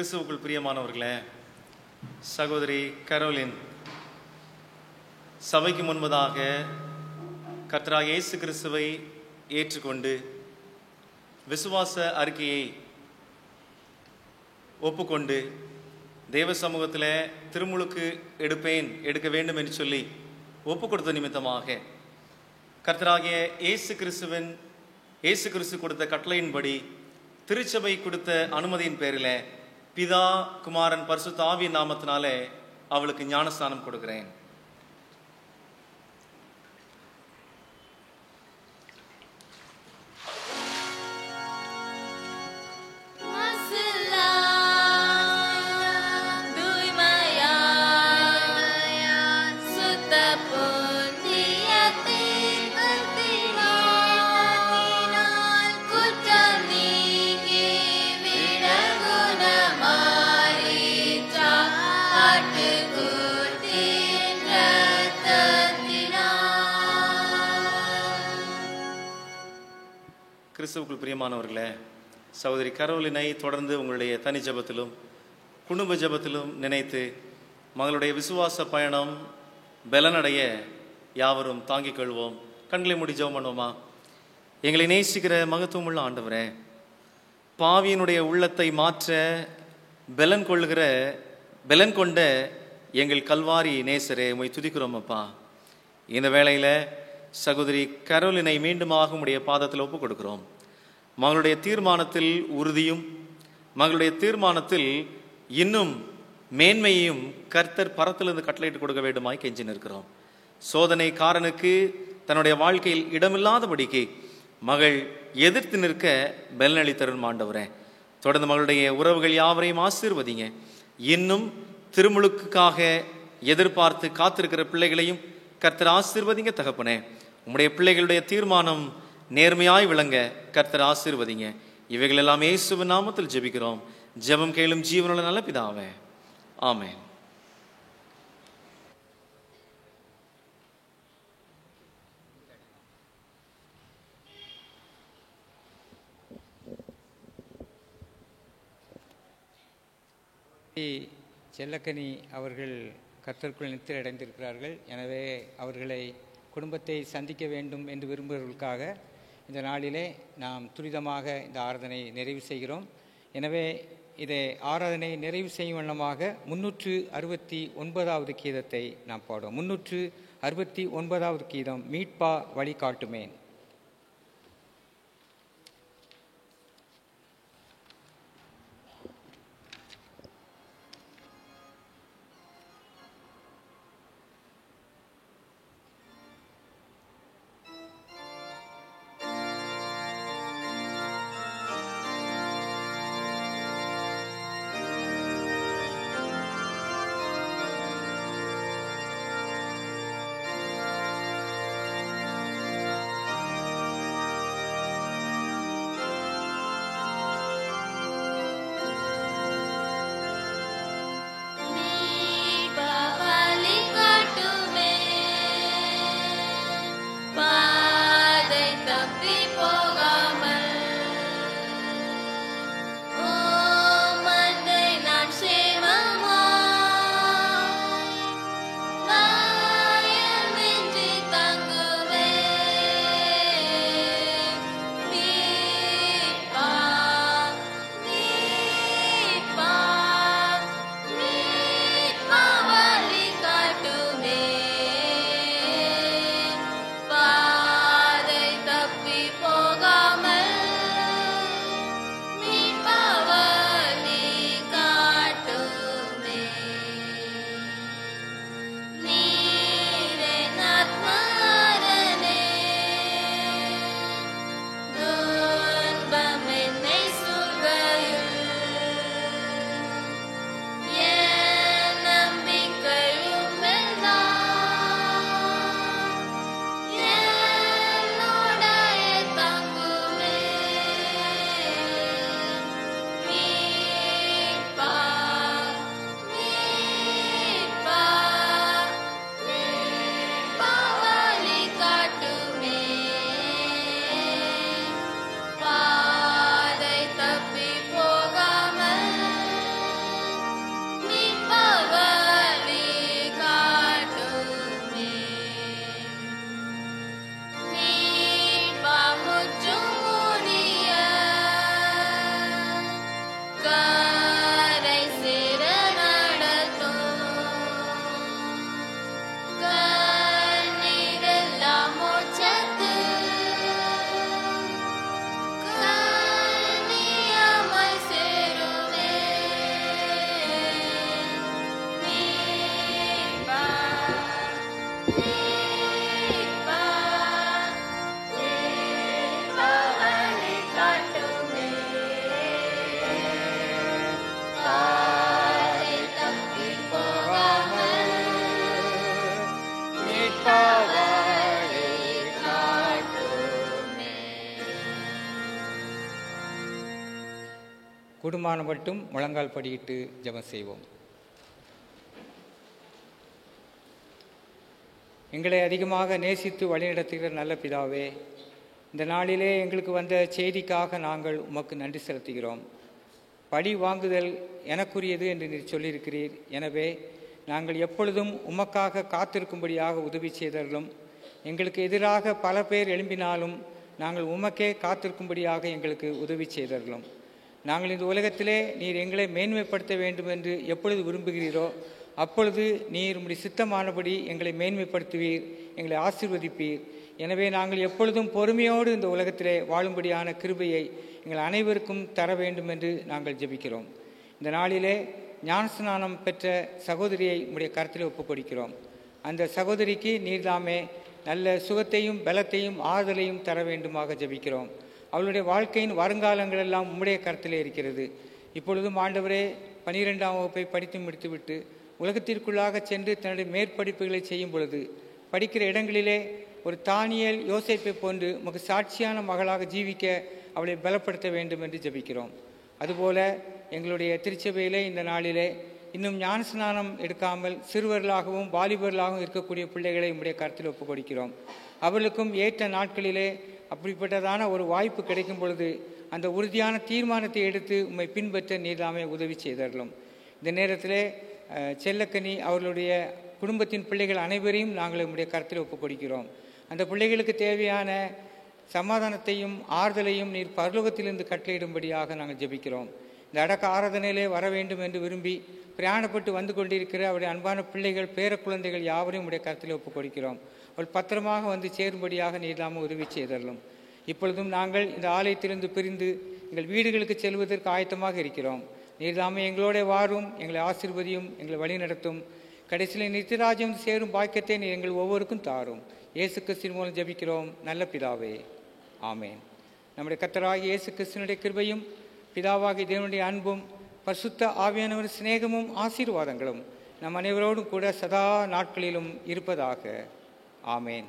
கிறிஸ்துவுக்குள் பிரியமானவர்களே, சகோதரி கரோலின் சபைக்கு முன்பதாக கர்த்தராகிய இயேசு கிறிஸ்துவை ஏற்றுக்கொண்டு விசுவாச அறிக்கையை ஒப்புக்கொண்டு தேவ சமூகத்தில் திருமுழுக்கு எடுக்க வேண்டும் என்று சொல்லி ஒப்பு கொடுத்த நிமித்தமாக கர்த்தராகிய இயேசு கிறிஸ்து கொடுத்த கட்டளையின்படி திருச்சபை கொடுத்த அனுமதியின் பேரில் பிதா குமாரன் பரிசுத்த ஆவியின் நாமத்தினாலே அவளுக்கு ஞானஸ்நானம் கொடுக்கிறேன். கிறிஸ்துவுக்குள் பிரியமானவர்களே, சகோதரி கரோலினை தொடர்ந்து உங்களுடைய தனி ஜபத்திலும் குடும்ப ஜபத்திலும் நினைத்து மகளுடைய விசுவாச பயணம் பலனடைய யாவரும் தாங்கிக் கொள்வோம். கண்களை மூடி ஜெபம் பண்ணுவோமா? எங்களை நேசிக்கிற மகத்துவமுள்ள ஆண்டவரே, பாவியினுடைய உள்ளத்தை மாற்ற பலன் கொண்ட எங்கள் கல்வாரி நேசரே, உம்மை துதிக்கிறோம் அப்பா. இந்த வேளையில் சகோதரி கரோலினை மீண்டுமாக உம்முடைய பாதத்தில் ஒப்புக் கொடுக்கிறோம். மகளுடைய தீர்மானத்தில் உறுதியும் மகளுடைய தீர்மானத்தில் இன்னும் மேன்மையையும் கர்த்தர் பரத்திலிருந்து கட்டளையிட்டு கொடுக்க வேண்டுமாய் கெஞ்சி நிற்கிறோம். சோதனைக்காரனுக்கு தன்னுடைய வாழ்க்கையில் இடமில்லாதபடிக்கு மகள் எதிர்த்து நிற்க பலனளித்தரும் ஆண்டவரே. தொடர்ந்து மகளுடைய உறவுகள் யாவரையும் ஆசீர்வதிங்க. இன்னும் திருமுழுக்குக்காக எதிர்பார்த்து காத்திருக்கிற பிள்ளைகளையும் கர்த்தர் ஆசீர்வதிங்க தகப்பனே. உம்முடைய பிள்ளைகளுடைய தீர்மானம் நேர்மையாய் விளங்க கர்த்தர் ஆசீர்வதிங்க. இவைகள் எல்லாம் இயேசுவின் நாமத்தில் ஜெபிக்கிறோம். ஜெபம் கேளும் ஜீவனுள்ள நல்ல பிதாவே, ஆமென். செல்லக்கனி அவர்கள் கர்த்தருக்குள் நித்திரை அடைந்திருக்கிறார்கள். எனவே அவர்களை குடும்பத்தை சந்திக்க வேண்டும் என்று விரும்புவதற்காக இந்த நாளிலே நாம் துரிதமாக இந்த ஆராதனை நிறைவு செய்கிறோம். எனவே இதை ஆராதனை நிறைவு செய்யும் வண்ணமாக 369வது கீதத்தை நாம் பாடுவோம். 369வது கீதம், மீட்பா வழிகாட்டுமேன். மீட்பா கூடுமான மட்டும் முழங்கால் படியிட்டு ஜெபம் செய்வோம். எங்களை அதிகமாக நேசித்து வழிநடத்துகிற நல்ல பிதாவே, இந்த நாளிலே எங்களுக்கு வந்த செய்திக்காக நாங்கள் உமக்கு நன்றி செலுத்துகிறோம். பழி வாங்குதல் எனக்குரியது என்று நீர் சொல்லியிருக்கிறீர். எனவே நாங்கள் எப்பொழுதும் உமக்காக காத்திருக்கும்படியாக உதவி செய்தர்களும், எங்களுக்கு எதிராக பல பேர் எழும்பினாலும் நாங்கள் உமக்கே காத்திருக்கும்படியாக எங்களுக்கு உதவி செய்தர்களும். நாங்கள் இந்த உலகத்திலே நீர் எங்களை மேன்மைப்படுத்த வேண்டும் என்று எப்பொழுது விரும்புகிறீரோ அப்பொழுது நீர் உம்முடைய சித்தமானபடி எங்களை மேன்மைப்படுத்துவீர், எங்களை ஆசீர்வதிப்பீர். எனவே நாங்கள் எப்பொழுதும் பொறுமையோடு இந்த உலகத்திலே வாழும்படியான கிருபையை எங்கள் அனைவருக்கும் தர வேண்டும் என்று நாங்கள் ஜெபிக்கிறோம். இந்த நாளிலே ஞானஸ்நானம் பெற்ற சகோதரியை உம்முடைய கருத்திலே ஒப்புக்கொடுக்கிறோம். அந்த சகோதரிக்கு நீர்தாமே நல்ல சுகத்தையும் பலத்தையும் ஆறுதலையும் தர வேண்டுமாக ஜெபிக்கிறோம். அவளுடைய வாழ்க்கையின் வருங்காலங்களெல்லாம் உம்முடைய கருத்திலே இருக்கிறது. இப்பொழுதும் ஆண்டவரே 12ஆம் வகுப்பை படித்து முடித்துவிட்டு உலகத்திற்குள்ளாக சென்று தன்னுடைய மேற்படிப்புகளை செய்யும் பொழுது படிக்கிற இடங்களிலே ஒரு தானியேல் யோசேப்பை போன்று உமக்கு சாட்சியான மகளாக ஜீவிக்க அவளை பலப்படுத்த வேண்டும் என்று ஜெபிக்கிறோம். அதுபோல எங்களுடைய திருச்சபையிலே இந்த நாளிலே இன்னும் ஞானஸ்நானம் எடுக்காமல் சிறுவர்களாகவும் வாலிபர்களாகவும் இருக்கக்கூடிய பிள்ளைகளை உம்முடைய கருத்தில் ஒப்புக் கொடுக்கிறோம். அவர்களுக்கும் ஏற்ற நாட்களிலே அப்படிப்பட்டதான ஒரு வாய்ப்பு கிடைக்கும் பொழுது அந்த உறுதியான தீர்மானத்தை எடுத்து உம்மை பின்பற்ற நீர்தாமே உதவி செய்தார்களும். இந்த நேரத்திலே செல்லக்கனி அவர்களுடைய குடும்பத்தின் பிள்ளைகள் அனைவரையும் நாங்கள் உம்முடைய கருத்தில் ஒப்புக் கொடுக்கிறோம். அந்த பிள்ளைகளுக்கு தேவையான சமாதானத்தையும் ஆறுதலையும் நீர் பரலோகத்திலிருந்து கட்டளையிடும்படியாக நாங்கள் ஜெபிக்கிறோம். இந்த அடக்க ஆராதனையிலே வர வேண்டும் என்று விரும்பி பிரயாணப்பட்டு வந்து கொண்டிருக்கிற அவருடைய அன்பான பிள்ளைகள் பேர குழந்தைகள் யாவரையும் உடைய கருத்தில் ஒப்புக் கொடுக்கிறோம். அவள் பத்திரமாக வந்து சேரும்படியாக நீர்தாம உதவி செய்தரலும். இப்பொழுதும் நாங்கள் இந்த ஆலயத்திலிருந்து பிரிந்து எங்கள் வீடுகளுக்கு செல்வதற்கு ஆயத்தமாக இருக்கிறோம். நீர்தாமே எங்களோட வாரும், எங்களை ஆசீர்வதியும், எங்களை வழி நடத்தும். கடைசியில் நித்தியராஜ்யம் சேரும் பாக்கியத்தை நீர் எங்கள் ஒவ்வொருக்கும் தாரும். இயேசு கிறிஸ்துவின் மூலம் ஜெபிக்கிறோம் நல்ல பிதாவே, ஆமேன். நம்முடைய கர்த்தராகிய இயேசு கிறிஸ்துவினுடைய கிருபையும் பிதாவாகிய தேவனுடைய அன்பும் பரிசுத்த ஆவியானவர் சிநேகமும் ஆசீர்வாதங்களும் நம் அனைவரோடும் கூட சதா நாட்களிலும் இருப்பதாக. ஆமேன்.